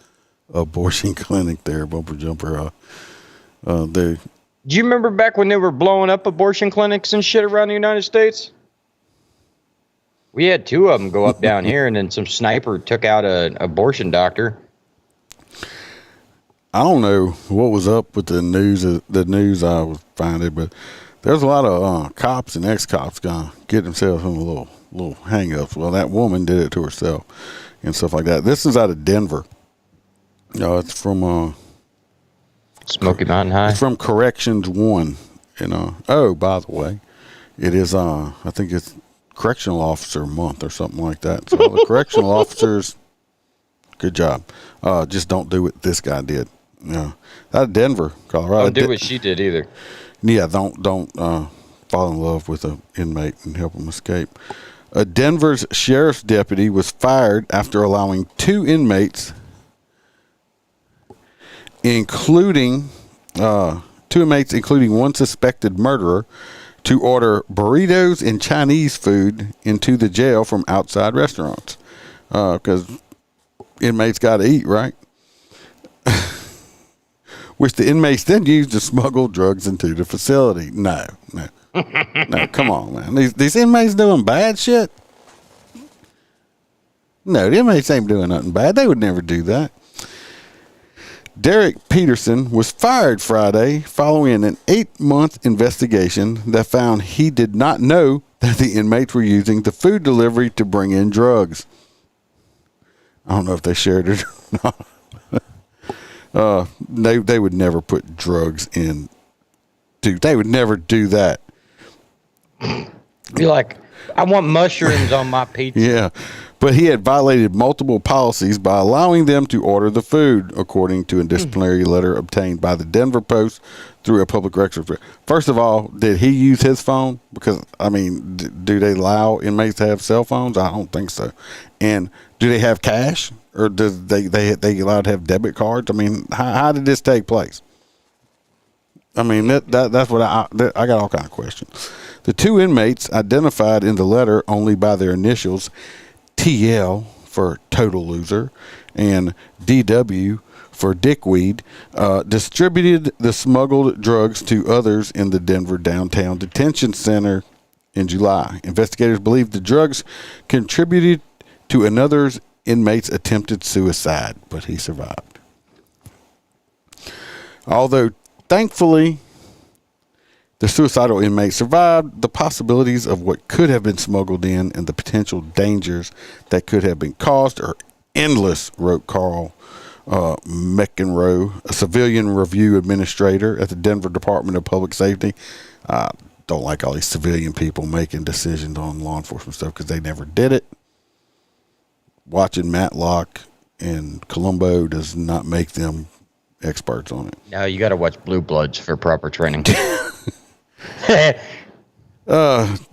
abortion clinic there, Bumper Jumper. Do you remember back when they were blowing up abortion clinics and shit around the United States? We had 2 of them go up down here, and then some sniper took out an abortion doctor. I don't know what was up with the news. The news I was finding, but there's a lot of cops and ex-cops gonna get themselves in a little hang-ups. Well, that woman did it to herself and stuff like that. This is out of Denver. It's from Smoky Mountain High. It's from Corrections 1. Oh, by the way, it is I think it's Correctional Officer Month or something like that. So the correctional officers, good job. Just don't do what this guy did. Out of Denver, Colorado. Don't do what she did either. Yeah, don't fall in love with an inmate and help him escape. A Denver's sheriff's deputy was fired after allowing 2 inmates, including one suspected murderer, to order burritos and Chinese food into the jail from outside restaurants. Because inmates got to eat, right? Which the inmates then used to smuggle drugs into the facility. No, come on, man. These inmates doing bad shit? No, the inmates ain't doing nothing bad. They would never do that. Derek Peterson was fired Friday following an 8-month investigation that found he did not know that the inmates were using the food delivery to bring in drugs. I don't know if they shared it or not. They would never put drugs in. Dude, they would never do that. Be like, I want mushrooms on my pizza. Yeah, but he had violated multiple policies by allowing them to order the food, according to a disciplinary letter obtained by the Denver Post through a public records. First of all, did he use his phone? Because, I mean, do they allow inmates to have cell phones? I don't think so. And do they have cash? Or does they allowed to have debit cards? I mean, how did this take place? I mean, that's what I got all kind of questions. The 2 inmates, identified in the letter only by their initials, TL for total loser and DW for dickweed, distributed the smuggled drugs to others in the Denver downtown detention center in July. Investigators believe the drugs contributed to another's inmate's attempted suicide, but he survived. Although, thankfully, the suicidal inmate survived, the possibilities of what could have been smuggled in and the potential dangers that could have been caused are endless, wrote Carl McEnroe, a civilian review administrator at the Denver Department of Public Safety. I don't like all these civilian people making decisions on law enforcement stuff because they never did it. Watching Matlock and Columbo does not make them experts on it. No, you got to watch Blue Bloods for proper training.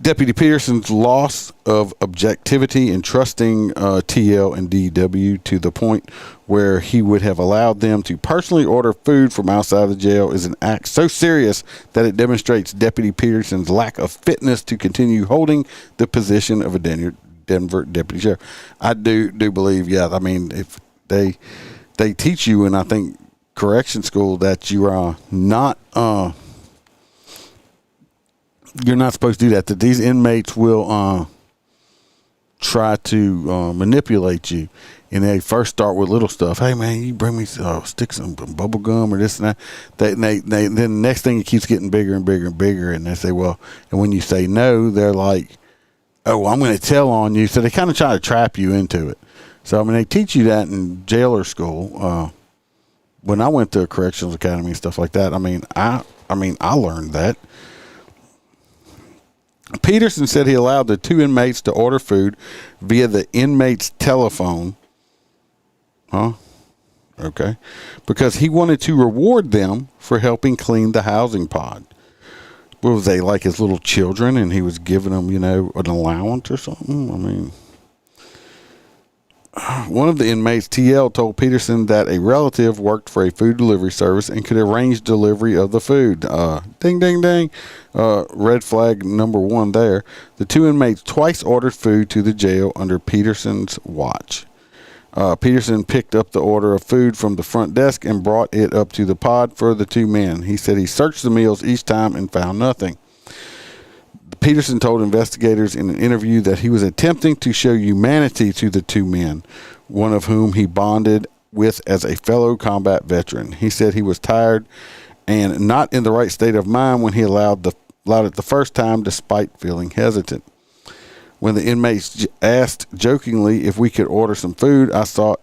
Deputy Peterson's loss of objectivity in trusting TL and DW to the point where he would have allowed them to personally order food from outside the jail is an act so serious that it demonstrates Deputy Peterson's lack of fitness to continue holding the position of a Denver deputy sheriff. I do believe, yeah. I mean, if they teach you, and I think correction school, that you are not you're not supposed to do that. That these inmates will try to manipulate you, and they first start with little stuff. Hey man, you bring me stick some bubble gum or this and that. Then the next thing it keeps getting bigger and bigger and bigger, and they say, well, and when you say no, they're like, oh, I'm going to tell on you. So they kind of try to trap you into it. So I mean, they teach you that in jailer school. When I went to a corrections academy and stuff like that, I mean, I learned that. Peterson said he allowed the 2 inmates to order food via the inmate's telephone Huh? Okay. Because he wanted to reward them for helping clean the housing pod. What was they, like his little children, and he was giving them, an allowance or something? I mean, one of the inmates, TL, told Peterson that a relative worked for a food delivery service and could arrange delivery of the food. Ding, ding, ding. Red flag number 1 there. The 2 inmates twice ordered food to the jail under Peterson's watch. Peterson picked up the order of food from the front desk and brought it up to the pod for the 2 men. He said he searched the meals each time and found nothing. Peterson told investigators in an interview that he was attempting to show humanity to the 2 men, one of whom he bonded with as a fellow combat veteran. He said he was tired and not in the right state of mind when he allowed it the first time, despite feeling hesitant. When the inmates asked jokingly if we could order some food, I sought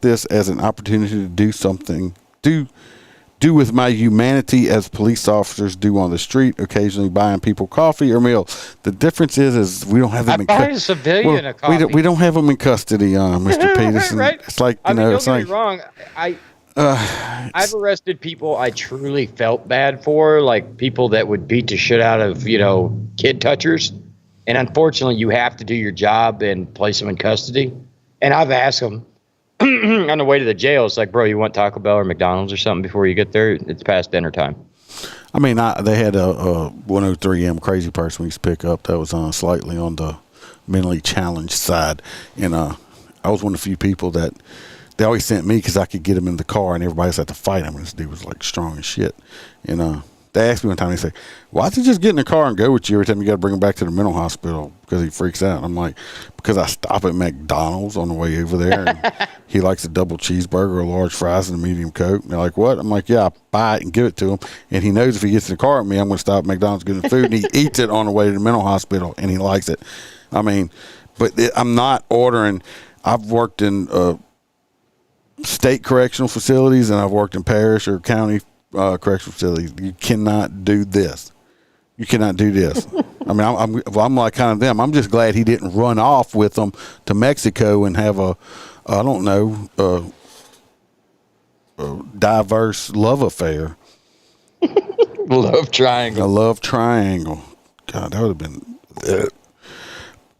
this as an opportunity to do something, do with my humanity as police officers do on the street, occasionally buying people coffee or meals. The difference is we don't have them in custody. A civilian a coffee. We don't have them in custody, Mr. Peterson. Right. It's like, don't it's get like, me wrong. I've arrested people I truly felt bad for, like people that would beat the shit out of, kid touchers. And unfortunately, you have to do your job and place them in custody. And I've asked them on the way to the jail, it's like, bro, you want Taco Bell or McDonald's or something before you get there? It's past dinner time. I mean, they had a 103M crazy person we used to pick up that was slightly on the mentally challenged side. And I was one of the few people that they always sent me because I could get him in the car and everybody else had to fight him. And this dude was like strong as shit. And they asked me one time, they say, why don't you just get in the car and go with you every time you got to bring him back to the mental hospital because he freaks out? And I'm like, because I stop at McDonald's on the way over there and he likes a double cheeseburger, a large fries, and a medium Coke. And they're like, what? I'm like, yeah, I buy it and give it to him. And he knows if he gets in the car with me, I'm going to stop at McDonald's, get him food, and he eats it on the way to the mental hospital, and he likes it. I mean, but I'm not ordering. I've worked in state correctional facilities, and I've worked in parish or county correctional facilities. You cannot do this. You cannot do this. I mean, I'm like kind of them. I'm just glad he didn't run off with them to Mexico and have a diverse love affair. Love triangle. A love triangle. God, that would have been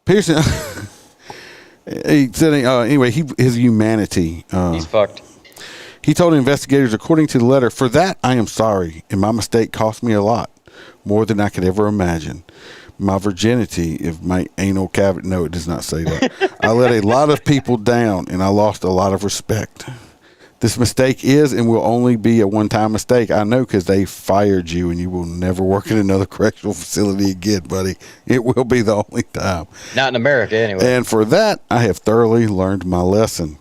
Pearson. He said anyway. His humanity. He's fucked. He told investigators, according to the letter, for that I am sorry, and my mistake cost me a lot, more than I could ever imagine. My virginity, if my anal cavity, no, it does not say that. I let a lot of people down, and I lost a lot of respect. This mistake is and will only be a one-time mistake. I know because they fired you, and you will never work in another correctional facility again, buddy. It will be the only time. Not in America, anyway. And for that, I have thoroughly learned my lesson.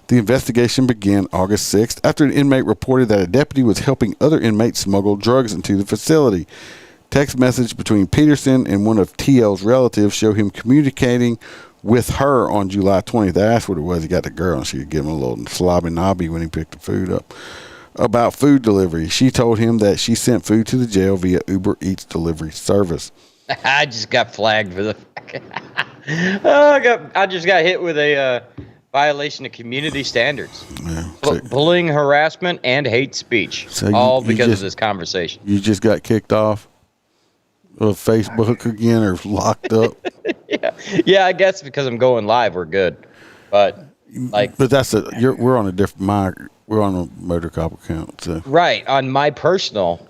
The investigation began August 6th after an inmate reported that a deputy was helping other inmates smuggle drugs into the facility. Text message between Peterson and one of TL's relatives show him communicating with her on July 20th. I asked what it was. He got the girl, and she would give him a little slobby knobby when he picked the food up. About food delivery, she told him that she sent food to the jail via Uber Eats delivery service. I just got flagged for the. I just got hit with a violation of community standards. Yeah, bullying, harassment, and hate speech. So all because of this conversation. You just got kicked off of Facebook again or locked up? Yeah, I guess because I'm going live, we're good. But that's we're on a different we're on a motor cop account. So. Right, on my personal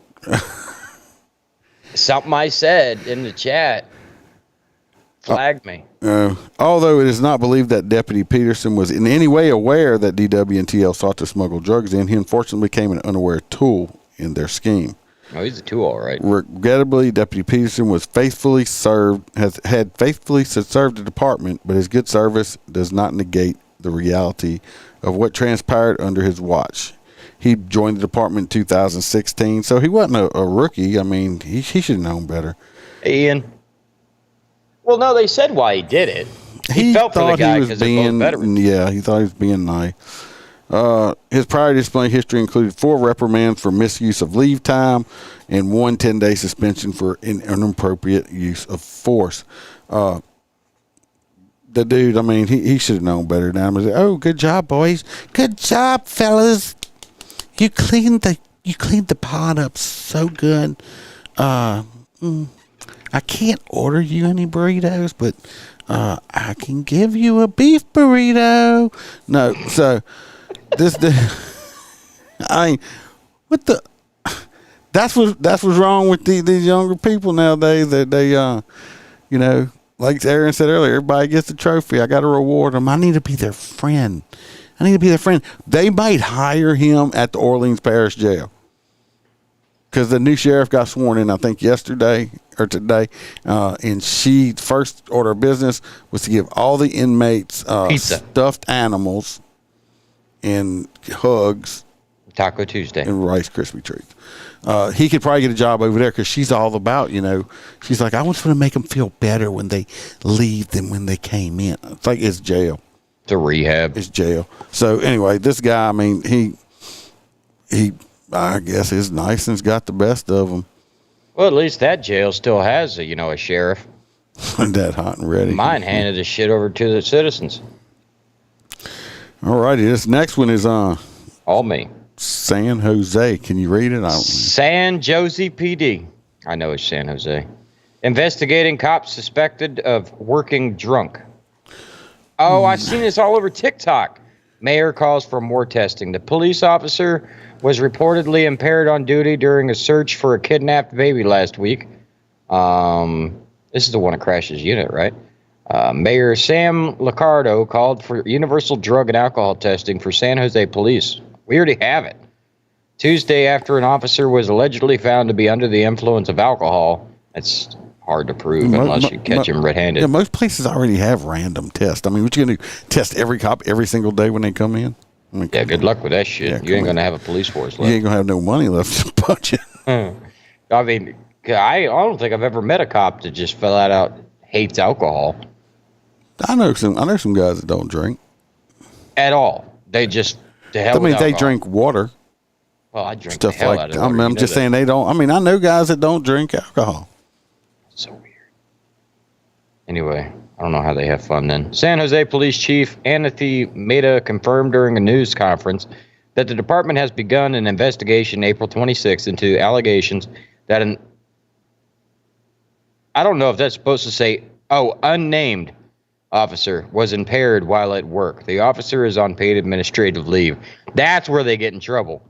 something I said in the chat flagged me. Although it is not believed that Deputy Peterson was in any way aware that DW and TL sought to smuggle drugs in, he unfortunately became an unaware tool in their scheme. Oh, he's a tool, all right. Regrettably, Deputy Peterson had faithfully served the department, but his good service does not negate the reality of what transpired under his watch. He joined the department in 2016, so he wasn't a rookie. I mean, he should have known better. Ian. Well, no, they said why he did it. He felt for the guy because they're both veterans. Yeah, he thought he was being nice. His prior disciplinary history included 4 reprimands for misuse of leave time and 1 10-day suspension for inappropriate use of force. the dude, I mean, he should have known better than him. He said, "Oh, good job, boys. Good job, fellas. You cleaned the pot up so good. I can't order you any burritos, but I can give you a beef burrito." No, so this what the. That's what's wrong with these younger people nowadays. That they, like Aaron said earlier, everybody gets a trophy. I got to reward them. I need to be their friend. They might hire him at the Orleans Parish Jail because the new sheriff got sworn in, I think, yesterday or today. And she first order of business was to give all the inmates stuffed animals and hugs. Taco Tuesday. And Rice Krispie treats. He could probably get a job over there because she's all about, she's like, I just want to make them feel better when they leave than when they came in. It's like it's jail. It's a rehab. It's jail. So anyway, this guy, I mean, he I guess his license got the best of him. Well, at least that jail still has a sheriff. That hot and ready. Mine handed the shit over to the citizens. All righty, this next one is all me. San Jose. Can you read it? San Jose PD. I know it's San Jose. Investigating cops suspected of working drunk. Oh, I've seen this all over TikTok. Mayor calls for more testing. The police officer was reportedly impaired on duty during a search for a kidnapped baby last week. This is the one that crashes unit, right? Mayor Sam Liccardo called for universal drug and alcohol testing for San Jose police. We already have it. Tuesday, after an officer was allegedly found to be under the influence of alcohol. It's hard to prove unless you catch him red-handed. Yeah, most places already have random tests. I mean, what you going to do? Test every cop every single day when they come in? I mean, yeah, good luck with that shit. Yeah, you ain't going to have a police force left. You ain't going to have no money left to budget. I mean, I don't think I've ever met a cop that just flat out hates alcohol. I know some guys that don't drink. At all. They just... they drink water. Well, I drink stuff the hell like out of water. I'm just saying they don't. I mean, I know guys that don't drink alcohol. So weird. Anyway, I don't know how they have fun then. San Jose Police Chief Anthony Meda confirmed during a news conference that the department has begun an investigation April 26th into allegations that I don't know if that's supposed to say, unnamed officer was impaired while at work. The officer is on paid administrative leave. That's where they get in trouble.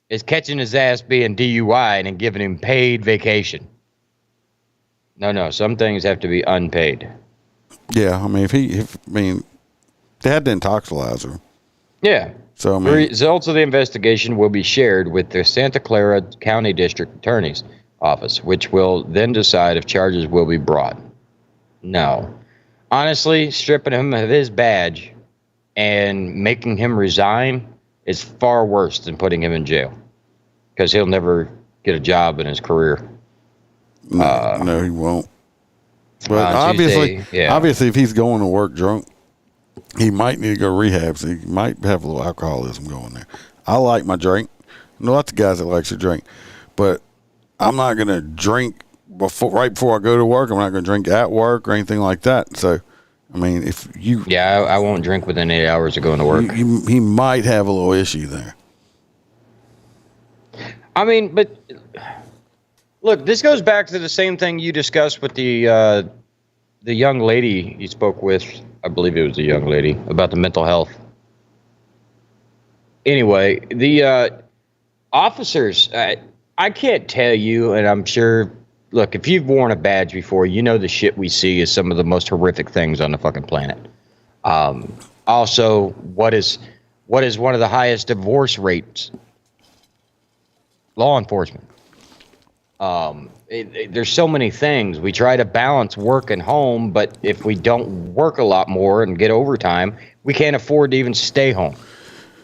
Is catching his ass being DUI and giving him paid vacation. No, some things have to be unpaid. Yeah, I mean, they had to intoxilize her. Yeah. So, I mean, the results of the investigation will be shared with the Santa Clara County District Attorney's Office, which will then decide if charges will be brought. No. Honestly, stripping him of his badge and making him resign is far worse than putting him in jail because he'll never get a job in his career. No, he won't. But obviously, if he's going to work drunk, he might need to go to rehab. So he might have a little alcoholism going there. I like my drink. I know lots of guys that likes to drink, but I'm not going to drink right before I go to work. I'm not going to drink at work or anything like that. So, I mean, if you... Yeah, I won't drink within 8 hours of going to work. He might have a little issue there. I mean, but... Look, this goes back to the same thing you discussed with the young lady you spoke with. I believe it was a young lady about the mental health. Anyway, the officers, I can't tell you, and I'm sure, look, if you've worn a badge before, you know the shit we see is some of the most horrific things on the fucking planet. Also, what is one of the highest divorce rates? Law enforcement. There's so many things. We try to balance work and home, but if we don't work a lot more and get overtime, we can't afford to even stay home.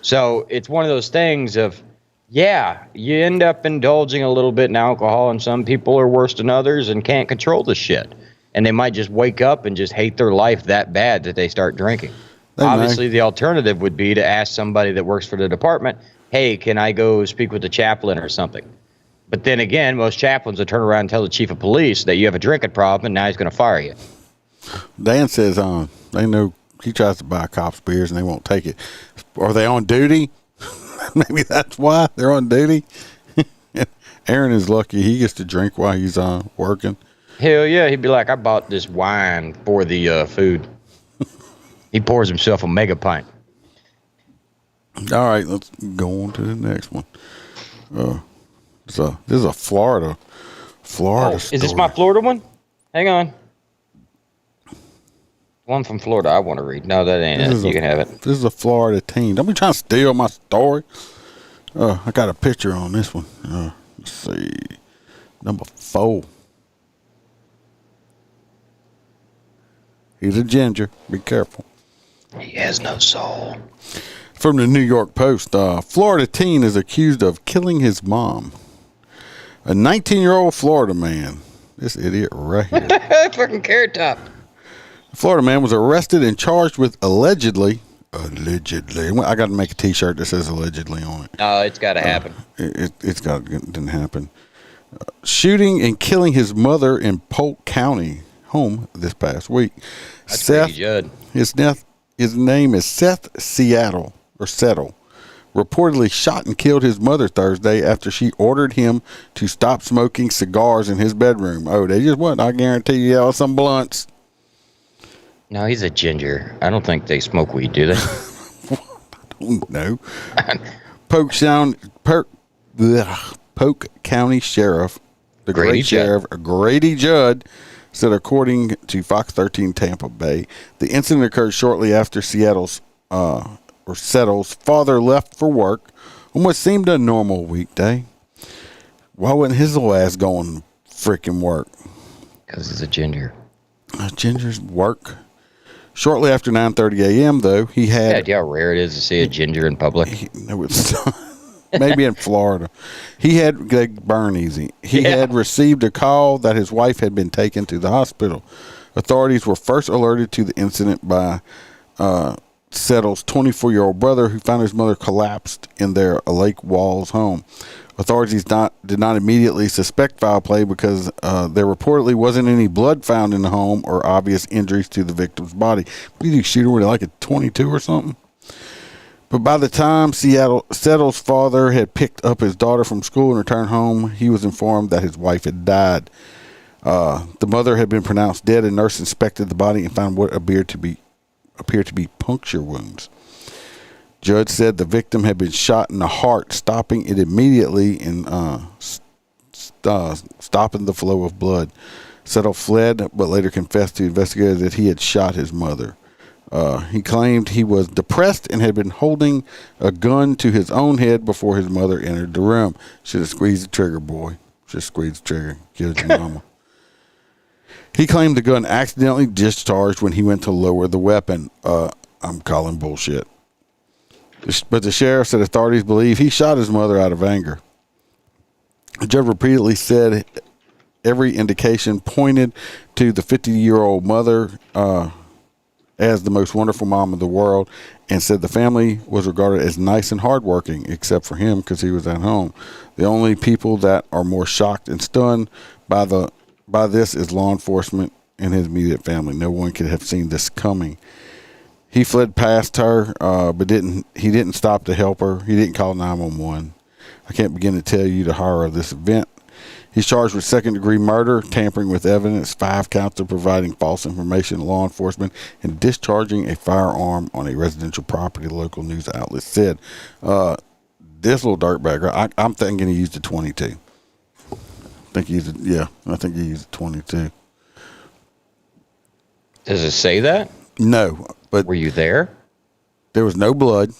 So it's one of those things of, yeah, you end up indulging a little bit in alcohol, and some people are worse than others and can't control the shit. And they might just wake up and just hate their life that bad that they start drinking. Obviously, the alternative would be to ask somebody that works for the department, hey, can I go speak with the chaplain or something? But then again, most chaplains will turn around and tell the chief of police that you have a drinking problem and now he's going to fire you. Dan says they know he tries to buy cops beers and they won't take it. Are they on duty? Maybe that's why they're on duty. Aaron is lucky he gets to drink while he's working. Hell yeah, he'd be like, I bought this wine for the food. He pours himself a mega pint. All right, let's go on to the next one. This is a Florida story. Is this my Florida one? Hang on. One from Florida I want to read. No, that ain't it. You can have it. This is a Florida teen. Don't be trying to steal my story. I got a picture on this one. Let's see. Number 4. He's a ginger. Be careful. He has no soul. From the New York Post, Florida teen is accused of killing his mom. A 19-year-old Florida man. This idiot right here. Fucking carrot top. The Florida man was arrested and charged with allegedly. I got to make a T-shirt that says allegedly on it. No, it's got to happen. It didn't happen. Shooting and killing his mother in Polk County home this past week. That's Seth, Judd. His name is Seth Settle. Reportedly shot and killed his mother Thursday after she ordered him to stop smoking cigars in his bedroom. Oh, they just what? I guarantee you some blunts. No, he's a ginger. I don't think they smoke weed, do they? I don't know. Polk County Sheriff, the great Sheriff Grady Judd, said according to Fox 13 Tampa Bay, the incident occurred shortly after Settle's father left for work on what seemed a normal weekday. Why wasn't his little ass going to freaking work? Because he's a ginger. Gingers work. Shortly after 9:30 a.m., though, he had... Yeah, how rare it is to see a ginger in public. No, it's not. Maybe in Florida. They burn easy. He had received a call that his wife had been taken to the hospital. Authorities were first alerted to the incident by Settle's 24-year-old brother, who found his mother collapsed in their Lake Walls home. Authorities did not immediately suspect foul play because there reportedly wasn't any blood found in the home or obvious injuries to the victim's body. What did you shoot her with, like a 22 or something? But by the time Settle's father had picked up his daughter from school and returned home, he was informed that his wife had died. The mother had been pronounced dead. A nurse inspected the body and found what appeared to be puncture wounds. Judge said the victim had been shot in the heart, stopping it immediately and stopping the flow of blood. Settle fled, but later confessed to investigators that he had shot his mother. He claimed he was depressed and had been holding a gun to his own head before his mother entered the room. Should have squeezed the trigger, boy. Just squeezed the trigger. Killed your mama. He claimed the gun accidentally discharged when he went to lower the weapon. I'm calling bullshit. But the sheriff said authorities believe he shot his mother out of anger. The judge repeatedly said every indication pointed to the 50-year-old mother as the most wonderful mom in the world, and said the family was regarded as nice and hardworking, except for him because he was at home. The only people that are more shocked and stunned by this is law enforcement and his immediate family. No one could have seen this coming. He fled past her, but he didn't stop to help her. He didn't call 911. I can't begin to tell you the horror of this event. He's charged with second-degree murder, tampering with evidence, 5 counts of providing false information to law enforcement, and discharging a firearm on a residential property, local news outlet said. This little dirtbag, I'm thinking he used a 22. I think he used a 22. Does it say that? No, but were you there? There was no blood.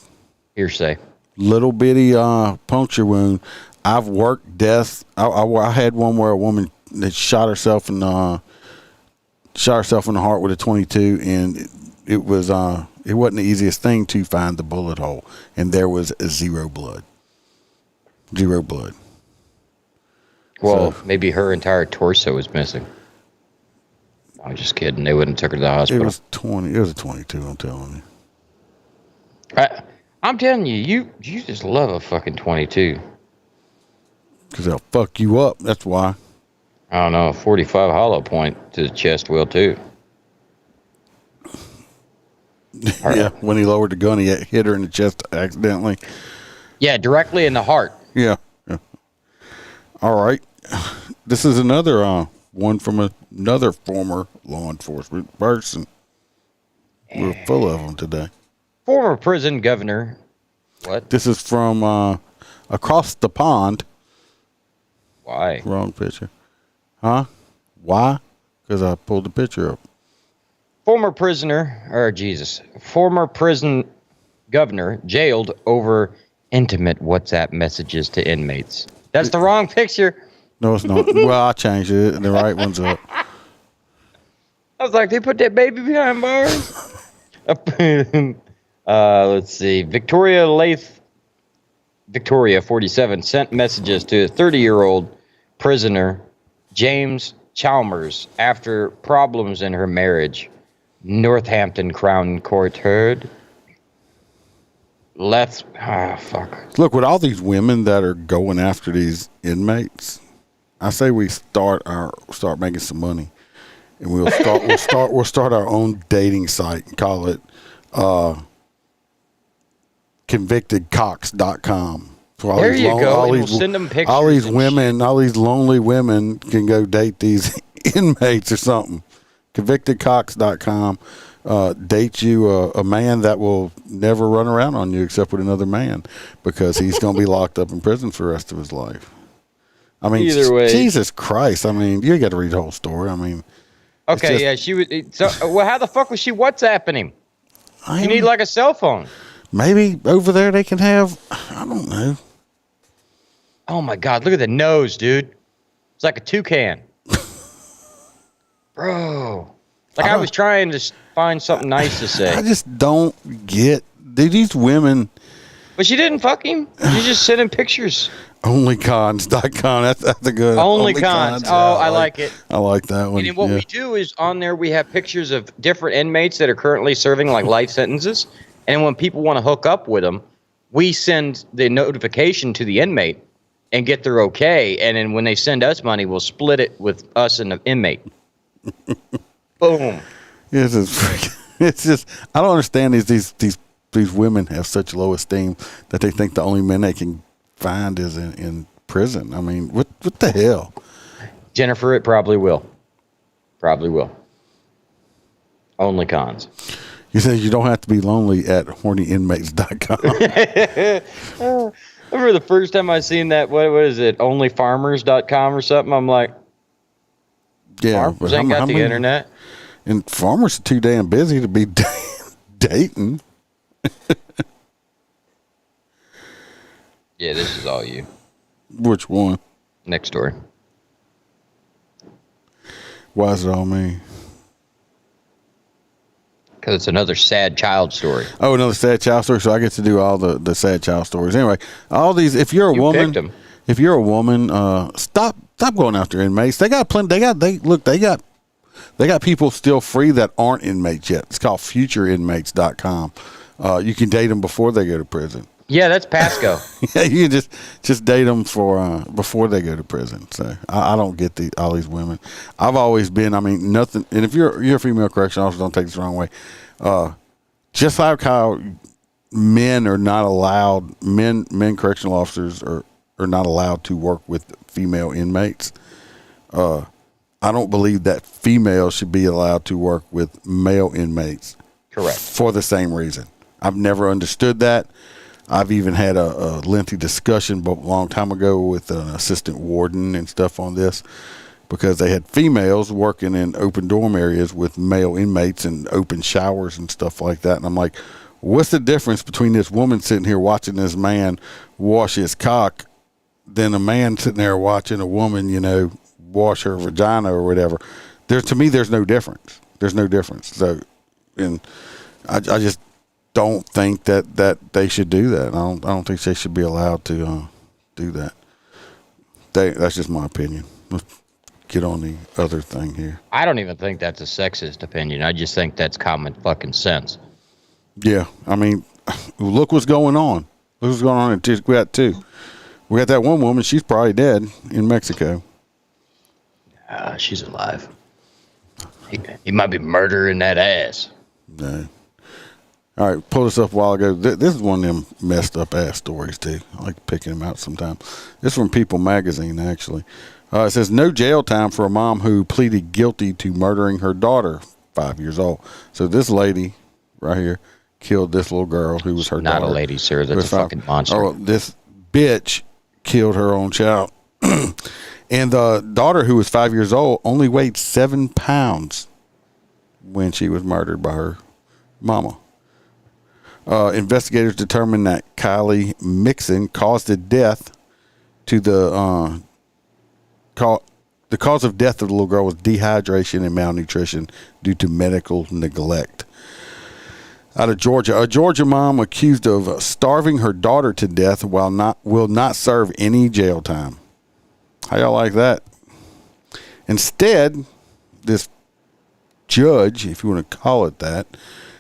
Hearsay. Little bitty puncture wound. I've worked deaths. I had one where a woman that shot herself in the heart with a 22, and it wasn't the easiest thing to find the bullet hole, and there was zero blood. Zero blood. Well, so, maybe her entire torso was missing. I'm just kidding. They wouldn't have took her to the hospital. It was 20. It was a 22. I'm telling you. I'm telling you, you just love a fucking 22. Because they'll fuck you up. That's why. I don't know. 45 hollow point to the chest will too. Yeah, when he lowered the gun, he hit her in the chest accidentally. Yeah, directly in the heart. Yeah. All right. This is another one from another former law enforcement person. We're full of them today. Former prison governor. What? This is from across the pond. Why? Wrong picture. Huh? Why? Because I pulled the picture up. Former prison governor jailed over intimate WhatsApp messages to inmates. That's the wrong picture. No, it's not. Well, I changed it, and the right one's up. I was like, they put that baby behind bars? Let's see. Victoria, 47, sent messages to a 30-year-old prisoner, James Chalmers, after problems in her marriage. Northampton Crown Court heard. Fuck. Look, with all these women that are going after these inmates, I say we start making some money, and we'll start our own dating site and call it convictedcocks.com. So There you go. We'll send them pictures. All these women, all these lonely women can go date these inmates or something. Convictedcocks.com. Date you a man that will never run around on you except with another man, because he's going to be locked up in prison for the rest of his life. I mean, Either way. Jesus Christ. I mean, you got to read the whole story. I mean, Okay, yeah, she would. So, well, how the fuck was she WhatsApping him? You need like a cell phone. Maybe over there they can have, I don't know. Oh my God, look at the nose, dude. It's like a toucan. Bro. Like I was trying to find something nice to say. I just don't get these women. But she didn't fuck him. She just sent him pictures. Onlycons.com. That's a good Onlycons. Oh, I like it. I like that one. And what we do is on there we have pictures of different inmates that are currently serving like life sentences. And when people want to hook up with them, we send the notification to the inmate and get their okay. And then when they send us money, we'll split it with us and the inmate. Boom. It's just I don't understand these women have such low esteem that they think the only men they can find is in prison. I mean, what the hell? Jennifer, it probably will. Probably will. Only cons. You say you don't have to be lonely at hornyinmates.com. I remember the first time I seen that, what is it, onlyfarmers.com or something? I'm like, yeah, farmers ain't got the internet. And farmers are too damn busy to be dating. Yeah, this is all you. Which one? Next story. Why is it all me? Because it's another sad child story. Oh, another sad child story. So I get to do all the sad child stories. Anyway, all these. If you're a woman, stop going after inmates. They got plenty. They got people still free that aren't inmates yet. It's called futureinmates.com. You can date them before they go to prison. Yeah, that's Pasco. Yeah, you can just date them for before they go to prison. So I don't get all these women. I've always been. I mean, nothing. And if you're a female correction officer, don't take this the wrong way. Just like how men are not allowed, men correctional officers are not allowed to work with female inmates. I don't believe that females should be allowed to work with male inmates. Correct. For the same reason. I've never understood that. I've even had a lengthy discussion a long time ago with an assistant warden and stuff on this, because they had females working in open dorm areas with male inmates and open showers and stuff like that. And I'm like, what's the difference between this woman sitting here watching this man wash his cock than a man sitting there watching a woman, wash her vagina or whatever? To me, there's no difference. There's no difference. So, and I just don't think that they should do that. I don't think they should be allowed to do that. That's just my opinion. Let's get on the other thing here. I don't even think that's a sexist opinion. I just think that's common fucking sense. Yeah, I mean, look what's going on. Look what's going on. We got two. We got that one woman. She's probably dead in Mexico. She's alive. He might be murdering that ass. No. All right, pulled this up a while ago. This is one of them messed up ass stories too. I like picking them out sometimes. This is from People Magazine, actually. It says no jail time for a mom who pleaded guilty to murdering her daughter, 5 years old. So this lady right here killed this little girl who was her daughter. Not a lady, sir. That's a fucking monster. Oh, this bitch killed her own child. And the daughter, who was 5 years old, only weighed 7 pounds when she was murdered by her mama. Investigators determined that Kylie Mixon caused the death to the cause of death of the little girl was dehydration and malnutrition due to medical neglect. Out of Georgia, a Georgia mom accused of starving her daughter to death will not serve any jail time. How y'all like that? Instead, this judge, if you want to call it that,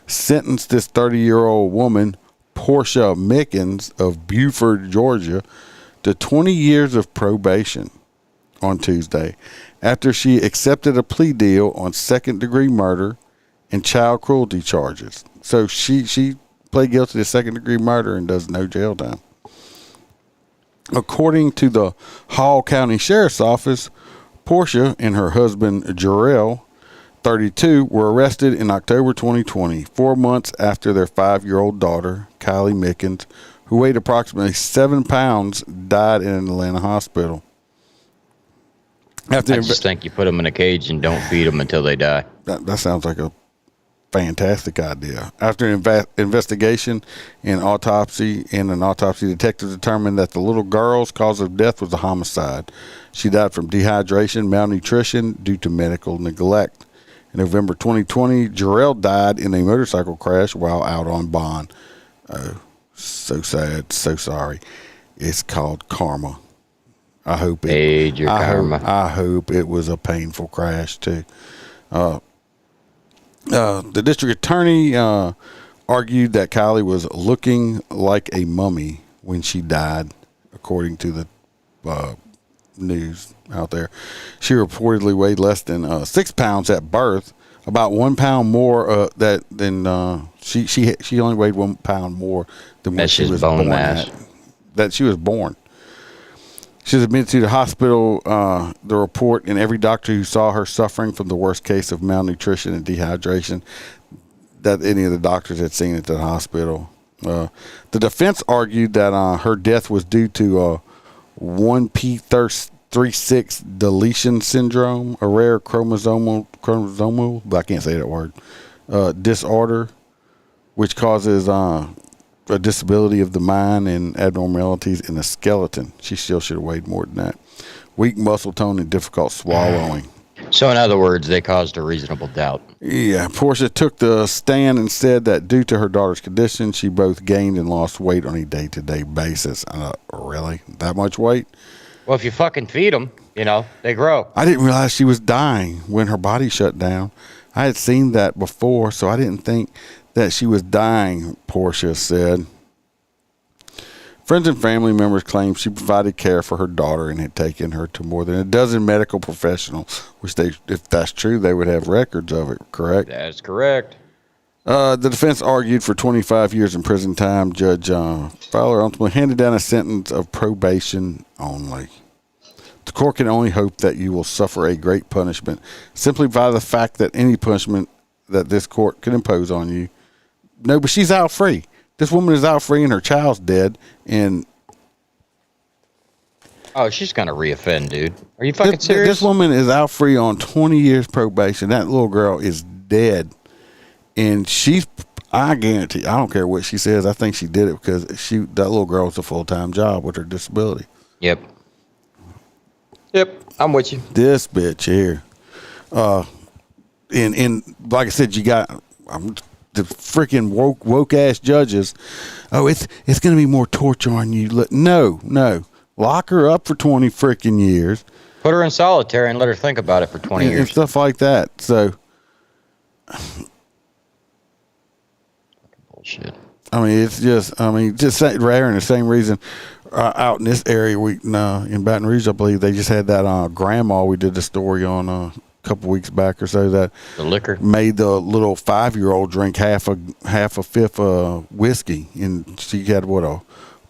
sentenced this 30-year-old woman, Portia Mickens of Beaufort, Georgia, to 20 years of probation on Tuesday after she accepted a plea deal on second-degree murder and child cruelty charges. So she pled guilty to second-degree murder and does no jail time. According to the Hall County Sheriff's Office, Portia and her husband, Jarrell, 32, were arrested in October 2020, 4 months after their 5-year-old daughter, Kylie Mickens, who weighed approximately 7 pounds, died in an Atlanta hospital. I just think you put them in a cage and don't feed them until they die. That sounds like a fantastic idea. After an investigation and an autopsy, detectives determined that the little girl's cause of death was a homicide. She died from dehydration, malnutrition due to medical neglect. In November 2020, Jarrell died in a motorcycle crash while out on bond. Oh, so sad, so sorry. It's called karma. I hope it was a painful crash too. The district attorney argued that Kylie was looking like a mummy when she died, according to the news out there. She reportedly weighed less than 6 pounds at birth, about 1 pound more she only weighed 1 pound more than when she was born. That she was born. She was admitted to the hospital. The report and every doctor who saw her suffering from the worst case of malnutrition and dehydration that any of the doctors had seen at the hospital. The defense argued that her death was due to 1p36 deletion syndrome, a rare chromosomal, but I can't say that word, disorder, which causes a disability of the mind and abnormalities in the skeleton. She still should have weighed more than that. Weak muscle tone and difficult swallowing. So in other words, they caused a reasonable doubt. Yeah, Portia took the stand and said that due to her daughter's condition, she both gained and lost weight on a day-to-day basis. Really? That much weight? Well, if you fucking feed them, they grow. I didn't realize she was dying when her body shut down. I had seen that before, so I didn't think that she was dying, Portia said. Friends and family members claim she provided care for her daughter and had taken her to more than a dozen medical professionals, which if that's true, they would have records of it, correct? That's correct. The defense argued for 25 years in prison time. Judge Fowler ultimately handed down a sentence of probation only. The court can only hope that you will suffer a great punishment simply by the fact that any punishment that this court can impose on you. No, but she's out free. This woman is out free and her child's dead. And oh, she's gonna reoffend, dude. Are you fucking serious? This woman is out free on 20 years probation. That little girl is dead, and I guarantee, I don't care what she says. I think she did it because that little girl was a full-time job with her disability. Yep, I'm with you. This bitch here, and like I said, you got the freaking woke ass judges. Oh, it's going to be more torture on you. No. Lock her up for 20 freaking years. Put her in solitary and let her think about it for 20 years. And stuff like that. So, bullshit. I mean, it's just rare, and the same reason out in this area, in Baton Rouge, I believe they just had that grandma we did the story on couple weeks back or so that The liquor made the little 5-year-old drink half a fifth of whiskey, and she had what, a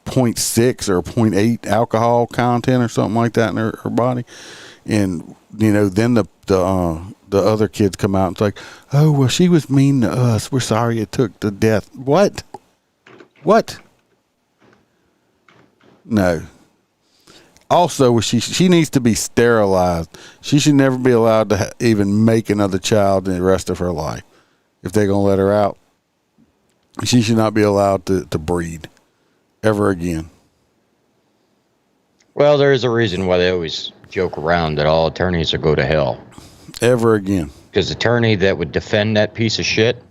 0.6 or 0.8 alcohol content or something like that in her body. And then the other kids come out and it's like, oh well, she was mean to us, we're sorry it took to death. What? No. Also, she needs to be sterilized. She should never be allowed to even make another child in the rest of her life. If they're going to let her out, she should not be allowed to breed ever again. Well, there is a reason why they always joke around that all attorneys will go to hell. Ever again. Because the attorney that would defend that piece of shit,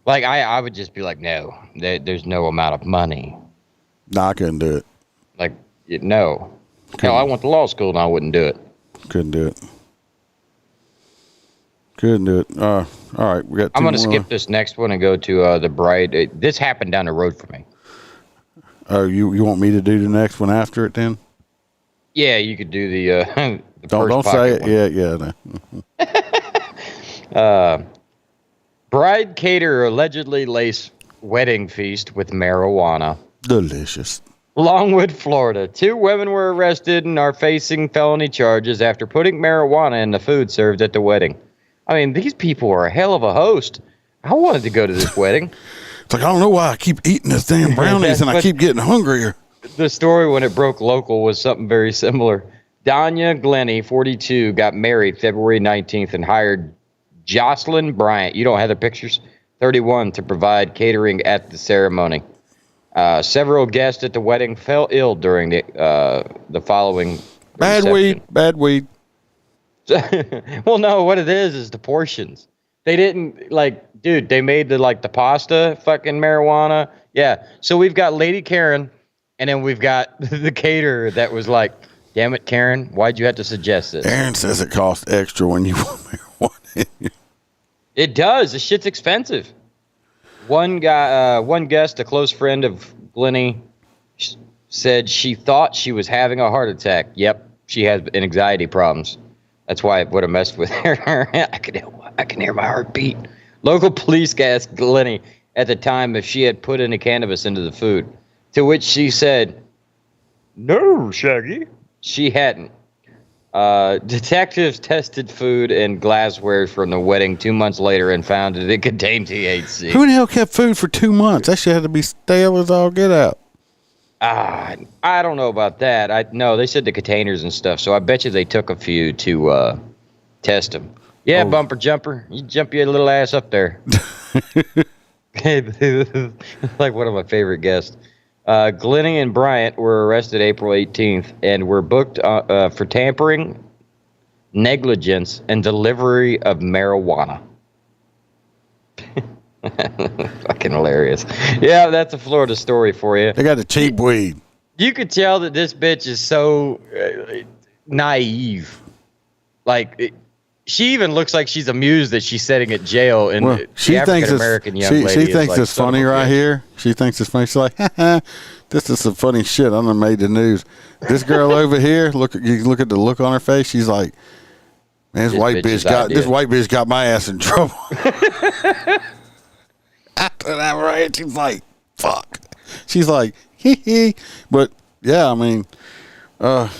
like I would just be like, no, there's no amount of money. No, I couldn't do it. Like, no. Hell, I went to law school and I wouldn't do it. Couldn't do it. All right, we got. I'm going to skip this next one and go to the bride. This happened down the road for me. Oh, you want me to do the next one after it then? Yeah, you could do the. Don't say it. One. Yeah. Bride caterer allegedly laced wedding feast with marijuana. Delicious. Longwood, Florida. 2 women were arrested and are facing felony charges after putting marijuana in the food served at the wedding. I mean, these people are a hell of a host. I wanted to go to this wedding. It's like, I don't know why I keep eating this damn brownies and I keep getting hungrier. The story when it broke local was something very similar. Danya Glennie, 42, got married February 19th and hired Jocelyn Bryant, you don't have the pictures, 31, to provide catering at the ceremony. Several guests at the wedding fell ill during the following Bad weed. Well, no, what it is the portions. They didn't, dude, they made the pasta fucking marijuana. Yeah, so we've got Lady Karen, and then we've got the caterer that was like, damn it, Karen, why'd you have to suggest this? Aaron says it costs extra when you want marijuana. It does. This shit's expensive. One guest, a close friend of Glennie, said she thought she was having a heart attack. Yep, she has anxiety problems. That's why it would have messed with her. I can hear my heartbeat. Local police asked Glennie at the time if she had put any cannabis into the food, to which she said, "No, Shaggy." She hadn't. Detectives tested food and glassware from the wedding 2 months later and found that it contained THC. Who the hell kept food for 2 months? That shit had to be stale as all get out. I don't know about that. No, they said the containers and stuff, so I bet you they took a few to test them. Yeah, Bumper Jumper, you jump your little ass up there. Like one of my favorite guests. Glennie and Bryant were arrested April 18th and were booked for tampering, negligence, and delivery of marijuana. Fucking hilarious. Yeah, that's a Florida story for you. They got the cheap weed. You could tell that this bitch is so naive. She even looks like she's amused that she's sitting at jail. And she thinks American young lady. She thinks it's funny right here. She thinks it's funny. She's like, this is some funny shit. I done made the news. This girl over here, look at the look on her face. She's like, man, this white bitch got my ass in trouble. After that, right? She's like, fuck. She's like, hee hee. But yeah, I mean, wow.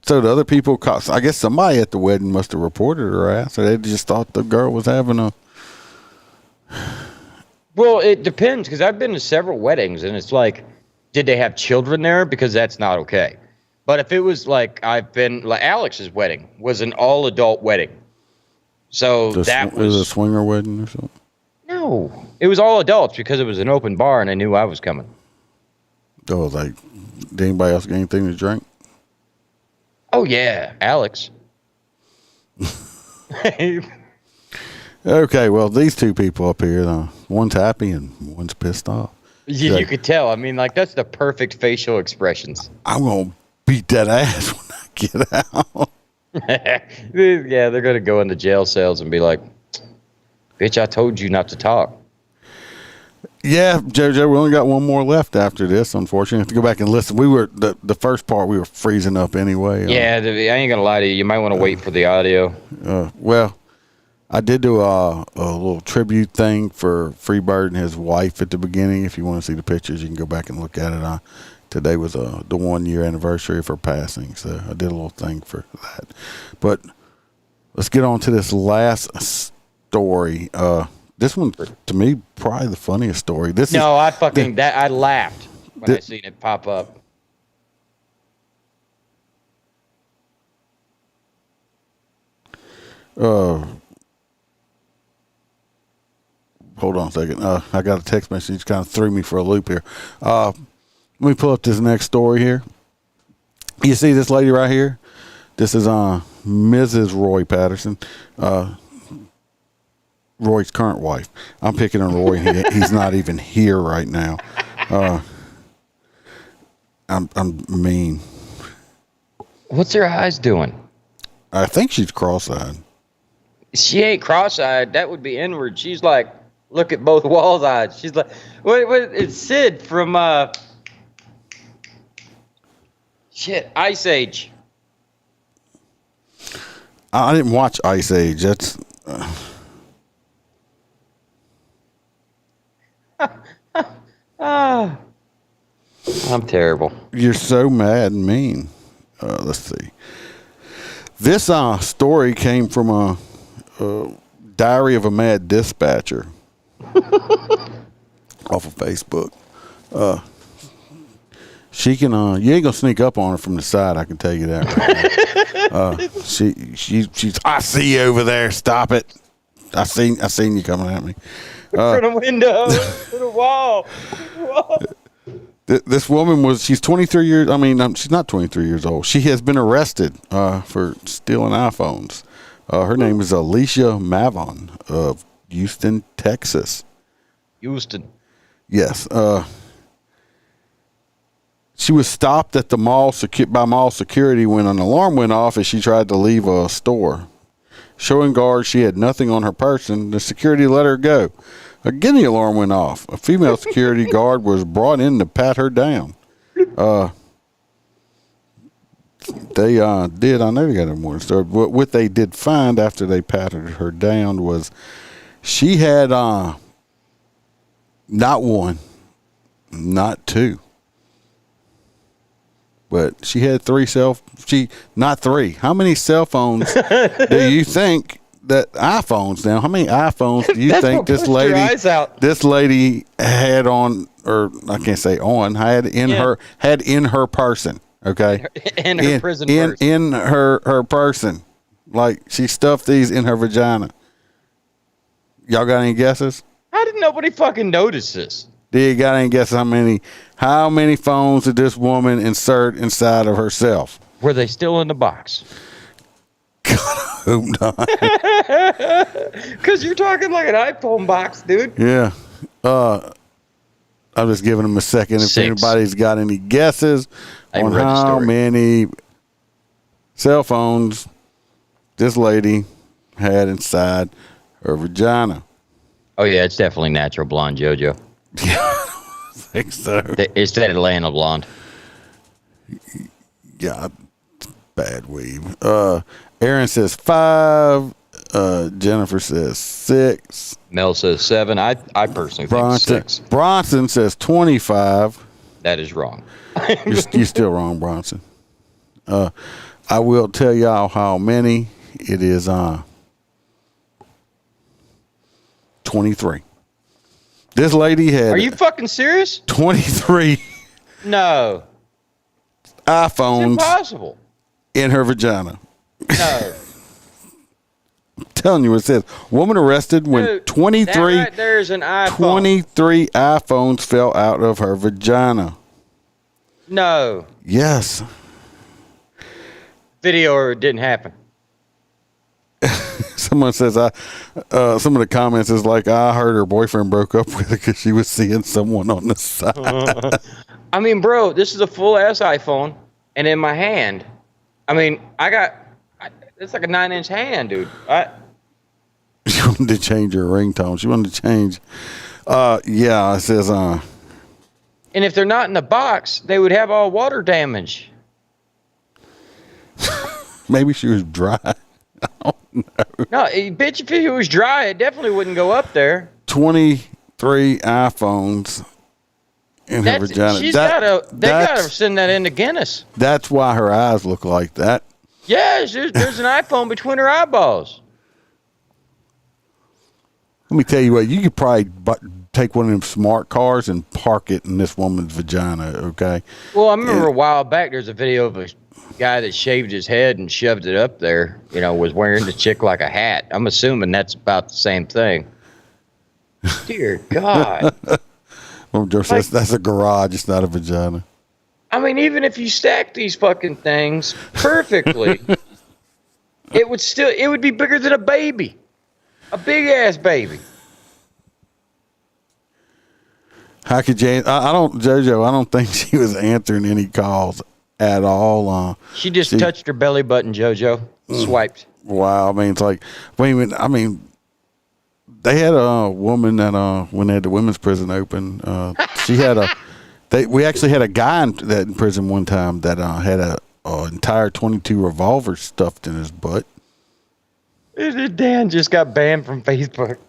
So the other people, I guess somebody at the wedding must have reported her ass. So they just thought the girl was having a. Well, it depends, because I've been to several weddings, and it's like, did they have children there? Because that's not okay. But if it was Alex's wedding was an all-adult wedding. So that was a swinger wedding or something? No. It was all adults because it was an open bar, and I knew I was coming. Oh, did anybody else get anything to drink? Oh, yeah. Alex. Okay, well, these two people up here, one's happy and one's pissed off. You could tell. I mean, that's the perfect facial expressions. I'm going to beat that ass when I get out. Yeah, they're going to go into jail cells and be like, bitch, I told you not to talk. Yeah, JoJo, we only got one more left after this. Unfortunately, I have to go back and listen. We were the first part. We were freezing up anyway. Yeah, I ain't gonna lie to you. You might want to wait for the audio. Well, I did do a little tribute thing for Freebird and his wife at the beginning. If you want to see the pictures, you can go back and look at it. Today was the 1 year anniversary of her passing, so I did a little thing for that. But let's get on to this last story. This one, to me, probably the funniest story. I laughed when I seen it pop up. Hold on a second. I got a text message. Kind of threw me for a loop here. Let me pull up this next story here. You see this lady right here? This is Mrs. Roy Patterson. Roy's current wife. I'm picking on Roy. He's not even here right now. I'm mean. What's her eyes doing? I think she's cross-eyed. She ain't cross-eyed. That would be inward. She's like, look at both walls eyes. She's like, what? It's Sid from Ice Age. I didn't watch Ice Age. That's. I'm terrible. You're so mad and mean. Let's see. This story came from a Diary of a Mad Dispatcher off of Facebook. She can. You ain't gonna sneak up on her from the side. I can tell you that. Right now. She's. I see you over there. Stop it. I seen you coming at me. Through the window, through the wall. This woman she's 23 years, she's not 23 years old. She has been arrested for stealing iPhones. Her name is Alicia Mavon of Houston, Texas. Houston. Yes. She was stopped at the mall by mall security when an alarm went off as she tried to leave a store. Showing guards she had nothing on her person, the security let her go. Again, the alarm went off. A female security guard was brought in to pat her down. They did. I know they got a more story. What they did find after they patted her down was she had not one, not two, but she had not three. How many cell phones do you think that iPhones now? How many iPhones do you think this lady had on, or I can't say on, had in her person? Okay, in her prison purse. In her person, like she stuffed these in her vagina. Y'all got any guesses? How did nobody fucking notice this? Do you got any guesses how many phones did this woman insert inside of herself? Were they still in the box? God, I hope not. Because you're talking like an iPhone box, dude. Yeah. I'm just giving them a second. If anybody's got any guesses on how many cell phones this lady had inside her vagina. Oh, yeah, it's definitely natural blonde JoJo. Yeah, I think so. It's that Atlanta blonde. Yeah, bad weave. Aaron says 5. Jennifer says 6. Mel says 7. I personally think 6. Bronson says 25. That is wrong. You're still wrong, Bronson. I will tell y'all how many it is. 23. This lady had. Are you fucking serious? 23. No. iPhones. It's impossible. In her vagina. No. I'm telling you what it says. Woman arrested when 23. That right there's an iPhone. 23 iPhones fell out of her vagina. No. Yes. Video or it didn't happen. Someone says some of the comments is like, I heard her boyfriend broke up with her because she was seeing someone on the side. I mean, bro, this is a full ass iPhone, and in my hand, I mean, it's like a 9-inch hand, dude. She wanted to change her ringtone. She wanted to change. Yeah, it says, And if they're not in the box, they would have all water damage. maybe she was dry. No, bitch, if it was dry, it definitely wouldn't go up there. 23 iPhones in her vagina. They gotta send that into Guinness. That's why her eyes look like that. Yes, there's an iPhone between her eyeballs. Let me tell you what, you could probably take one of them smart cars and park it in this woman's vagina, okay? Well, I remember a while back, there's a video of a guy that shaved his head and shoved it up there, was wearing the chick like a hat. I'm assuming that's about the same thing. Dear God. Well, that's a garage, it's not a vagina. I mean, even if you stack these fucking things perfectly, it would be bigger than a baby. A big ass baby. How could Jane? I don't think she was answering any calls at all. She just touched her belly button, JoJo. Swiped. Wow. I mean, it's like, they had a woman that when they had the women's prison open, she had we actually had a guy in prison one time that had a entire 22 revolvers stuffed in his butt. Dan just got banned from Facebook.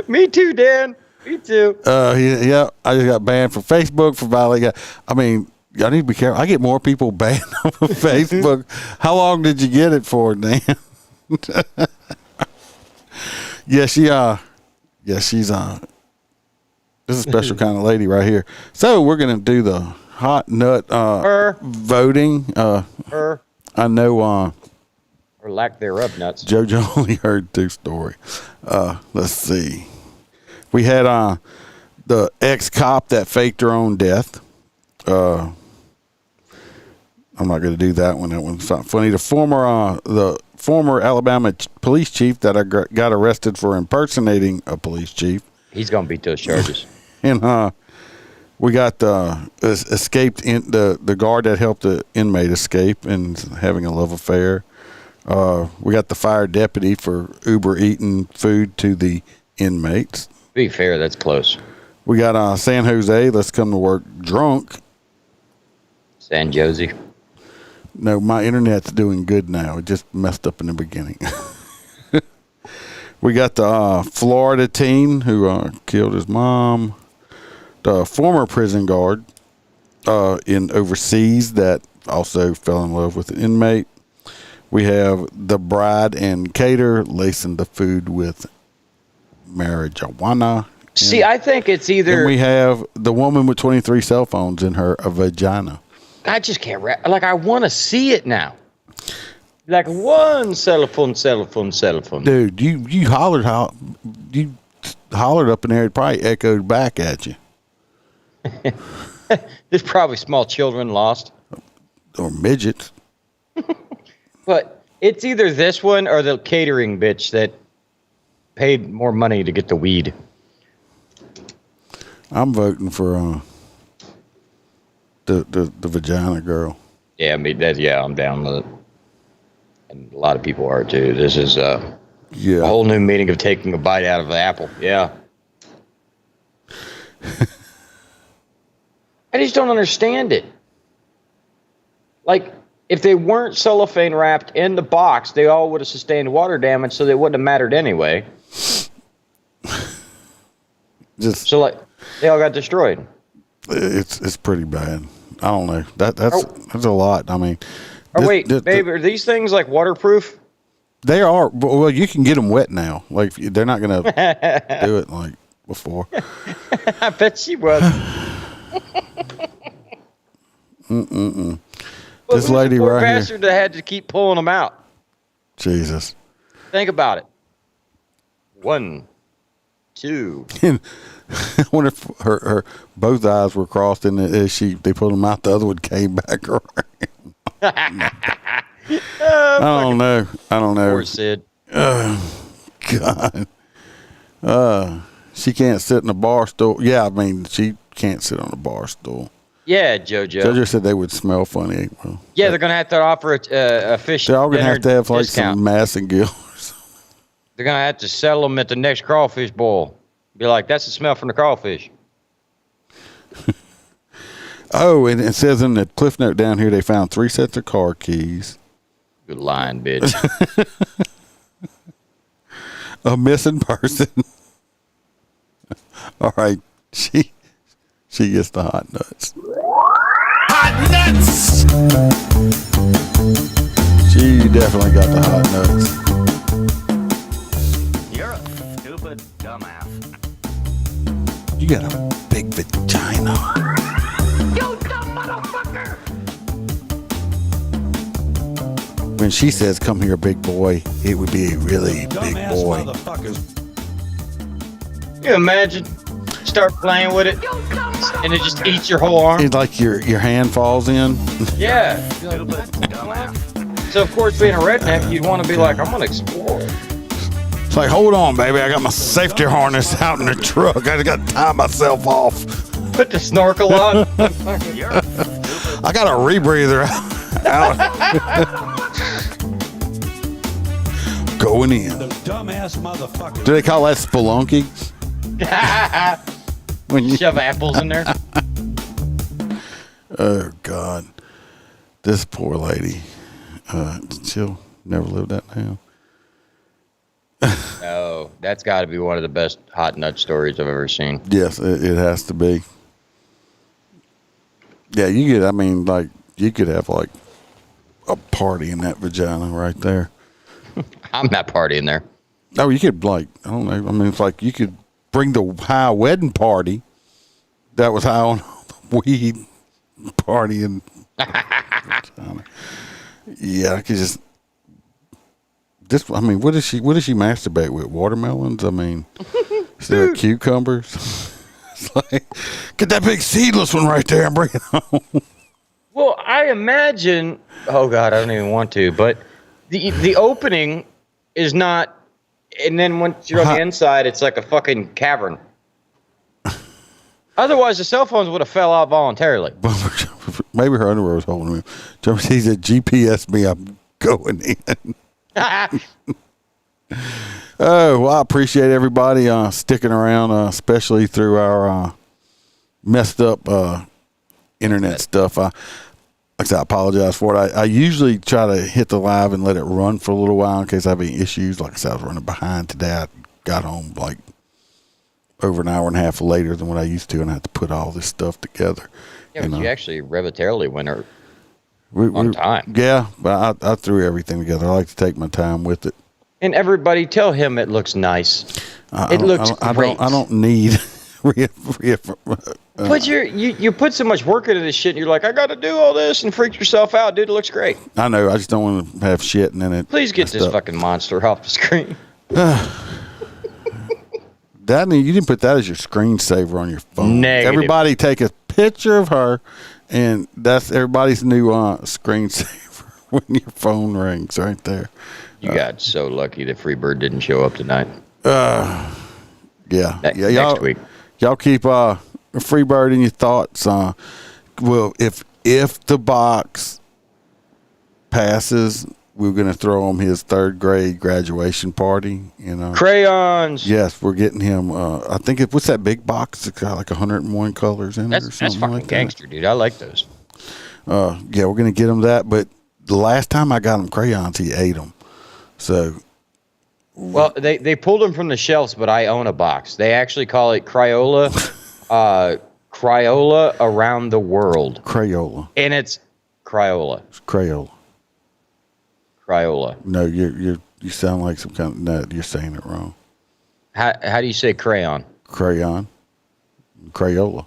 Me too, Dan. Me too. Yeah, I just got banned from Facebook for violating. I mean, I need to be careful. I get more people banned on Facebook. How long did you get it for, Dan? Yeah, she's this is a special kind of lady right here. So we're gonna do the hot nut voting. I know or lack thereof nuts. JoJo only heard 2 stories. Let's see. We had the ex-cop that faked her own death. I'm not going to do that one. That one's not funny. The former Alabama police chief that got arrested for impersonating a police chief. He's going to beat those charges. And we got the guard that helped the inmate escape and having a love affair. We got the fire deputy for Uber eating food to the inmates. Be fair, that's close. We got San Jose. Let's come to work drunk. San Jose. No, my internet's doing good now. It just messed up in the beginning. We got the Florida teen who killed his mom. The former prison guard in overseas that also fell in love with an inmate. We have the bride and cater lacing the food with marijuana. See, I think it's either... And we have the woman with 23 cell phones in her vagina. I just can't... I want to see it now. Like one cell phone. Dude, you hollered up in there. It probably echoed back at you. There's probably small children lost. Or midgets. But it's either this one or the catering bitch that paid more money to get the weed. I'm voting for the vagina girl. Yeah, I mean I'm down with it. And a lot of people are too. This is a whole new meaning of taking a bite out of the apple. Yeah. I just don't understand it. Like, if they weren't cellophane wrapped in the box, they all would have sustained water damage, so they wouldn't have mattered anyway. So they all got destroyed. It's pretty bad. I don't know. That's a lot. I mean, babe, are these things like waterproof? They are. Well, you can get them wet now. Like, they're not going to do it like before. I bet she was. This lady right here. Bastard that had to keep pulling them out. Jesus. Think about it. 1, 2. I wonder if her both eyes were crossed and they pulled them out, the other one came back around. I don't know. Poor Sid. God. She can't sit in a bar stool. Yeah, I mean, she can't sit on a bar stool. Yeah, JoJo. JoJo said they would smell funny. Well, yeah, they're going to have to offer a fish. They're all going to have like discount. some mass and gills. They're going to have to sell them at the next crawfish bowl. Be like, that's the smell from the crawfish. Oh, and it says in the cliff note down here they found 3 sets of car keys. Good line, bitch. A missing person. All right, she gets the hot nuts. Hot nuts! She definitely got the hot nuts. You're a stupid dumbass. You got a big vagina. You dumb motherfucker! When she says, "Come here, big boy," it would be a really big boy. You imagine? Start playing with it, and it just eats your whole arm. It's like your hand falls in. Yeah. So of course, being a redneck, you'd want to be like, I'm gonna explore. It's like, hold on, baby, I got my safety harness out in the truck. I just got to tie myself off. Put the snorkel on. I got a rebreather out. Going in. Dumbass motherfucker. Do they call that spelunking? When you Shove apples in there. Oh God, this poor lady. She'll never live that down. Oh, that's got to be one of the best hot nut stories I've ever seen. Yes, it has to be. Yeah, you could. I mean, like you could have like a party in that vagina right there. I'm not partying there. Oh, you could like I don't know. I mean, it's like you could bring the high wedding party that was high on the weed party and yeah, I could just this. I mean, what does she masturbate with? Watermelons? I mean, is there cucumbers? It's like get that big seedless one right there and bring it home. Well, I imagine. Oh God, I don't even want to. But the opening is not. And then once you're on the inside, it's like a fucking cavern. Otherwise, the cell phones would have fell out voluntarily. Maybe her underwear was holding me. He said, "GPS me, I'm going in." Oh, well, I appreciate everybody sticking around, especially through our messed up internet stuff. Like I said, I apologize for it. I usually try to hit the live and let it run for a little while in case I have any issues. Like I said, I was running behind today. I got home like over an hour and a half later than what I used to, and I had to put all this stuff together. Yeah, but you actually relatively went we, on time. Yeah, but I threw everything together. I like to take my time with it. And everybody tell him it looks nice. It looks great. I don't need. But you put so much work into this shit, and you're like, I got to do all this, and freak yourself out, dude. It looks great. I know. I just don't want to have shit, and then it. Please get this fucking monster off the screen. That you didn't put that as your screensaver on your phone. Negative. Everybody take a picture of her, and that's everybody's new screensaver when your phone rings right there. You got so lucky that Freebird didn't show up tonight. Yeah. Next week. Y'all keep Freebird in your thoughts. Well, if the box passes, we're gonna throw him his 3rd grade graduation party. You know, Crayons. yes, we're getting him. I think what's that big box? It's got like 101 colors in it or something. That's fucking like gangster, dude. I like those. Yeah, we're gonna get him that. But the last time I got him crayons, he ate them. So. Well, they pulled them from the shelves, but I own a box. They actually call it Crayola, Crayola Around the World. Crayola. And it's Crayola. It's Crayola. Crayola. No, you sound like some kind of, no, you're saying it wrong. How do you say crayon? Crayon. Crayola.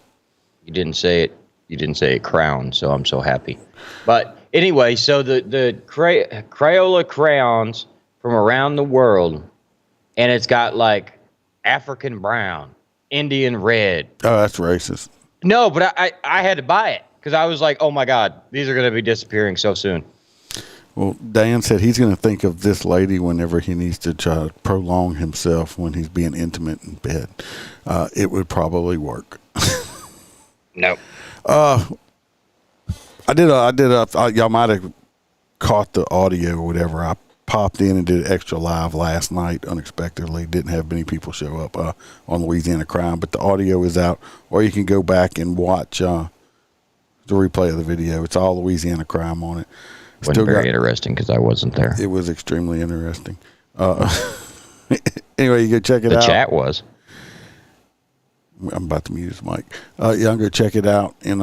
You didn't say it. You didn't say it crown, so I'm so happy. But anyway, so the Crayola crayons from around the world, and it's got like African brown, Indian red. Oh, that's racist. No, but I had to buy it because I was like, oh my God, these are going to be disappearing so soon. Well, Dan said he's going to think of this lady whenever he needs to try to prolong himself when he's being intimate in bed. It would probably work. No. I did y'all might have caught the audio or whatever. I popped in and did an extra live last night unexpectedly. Didn't have many people show up on Louisiana Crime, but the audio is out, or you can go back and watch the replay of the video. It's all Louisiana Crime on it. Wasn't very interesting because I wasn't there. It was extremely interesting. Anyway, you go check it out. The chat was. I'm about to mute his mic. Yeah, I'm going to check it out. And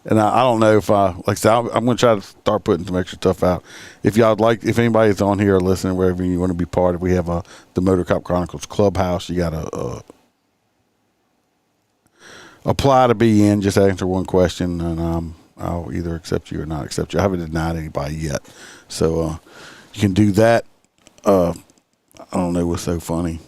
and I don't know if like I said, I'm going to try to start putting some extra stuff out. If y'all like, if anybody's on here or listening, wherever you want to be part of, we have the Motor Cop Chronicles Clubhouse. You got to apply to be in. Just answer one question, and I'll either accept you or not accept you. I haven't denied anybody yet, so you can do that. I don't know what's so funny.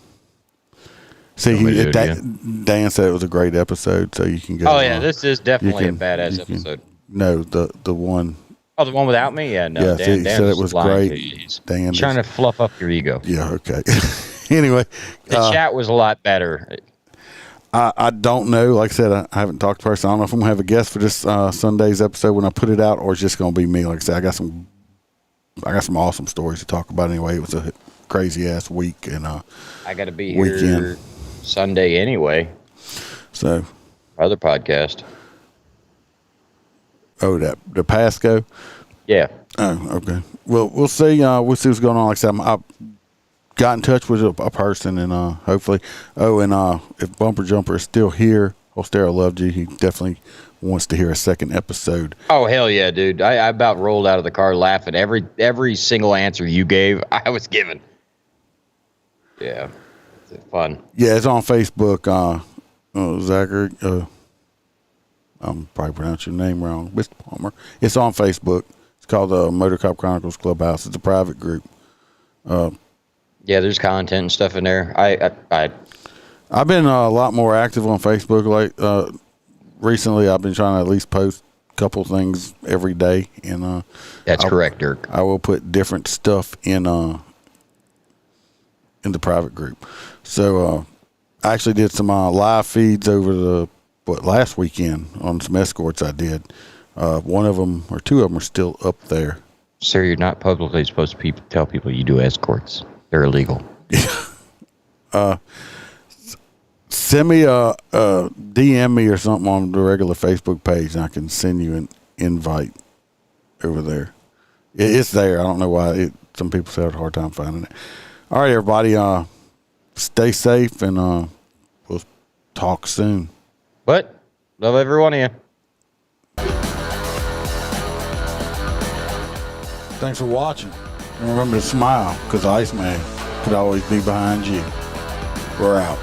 See, Dan said it was a great episode, so you can go. Oh yeah, this is definitely a badass episode. No, the one. Oh, the one without me? Yeah, no. Yeah, Dan said it was great. He's Dan trying to fluff up your ego. Yeah, okay. Anyway, the chat was a lot better. I don't know. Like I said, I haven't talked to person. I don't know if I'm gonna have a guest for this Sunday's episode when I put it out, or it's just gonna be me. Like I said, I got some awesome stories to talk about. Anyway, it was a crazy ass week, and I got to be here Sunday anyway. So, other podcast. Oh, the Pasco. Yeah. Oh, okay. Well, we'll see. We'll see what's going on. Like I said, I got in touch with a person, and hopefully. Oh, and if Bumper Jumper is still here, Holstero loved you. He definitely wants to hear a second episode. Oh hell yeah, dude! I about rolled out of the car laughing. Every single answer you gave, I was given. Yeah, it's fun. Yeah, it's on Facebook. Zachary, I'm probably pronouncing your name wrong, Mr. Palmer. It's on Facebook. It's called the Motor Cop Chronicles Clubhouse. It's a private group. Yeah, there's content and stuff in there. I've been a lot more active on Facebook. Like recently, I've been trying to at least post a couple things every day, and that's correct, Dirk. I will put different stuff in the private group. So I actually did some live feeds over last weekend on some escorts I did. One of them or two of them are still up there. Sir, you're not publicly supposed to tell people you do escorts. They're illegal. Send me DM me or something on the regular Facebook page, and I can send you an invite over there. It's there. I don't know why. Some people say I have a hard time finding it. All right, everybody. Stay safe, and we'll talk soon. But love every one of you. Thanks for watching. And remember to smile, because Iceman could always be behind you. We're out.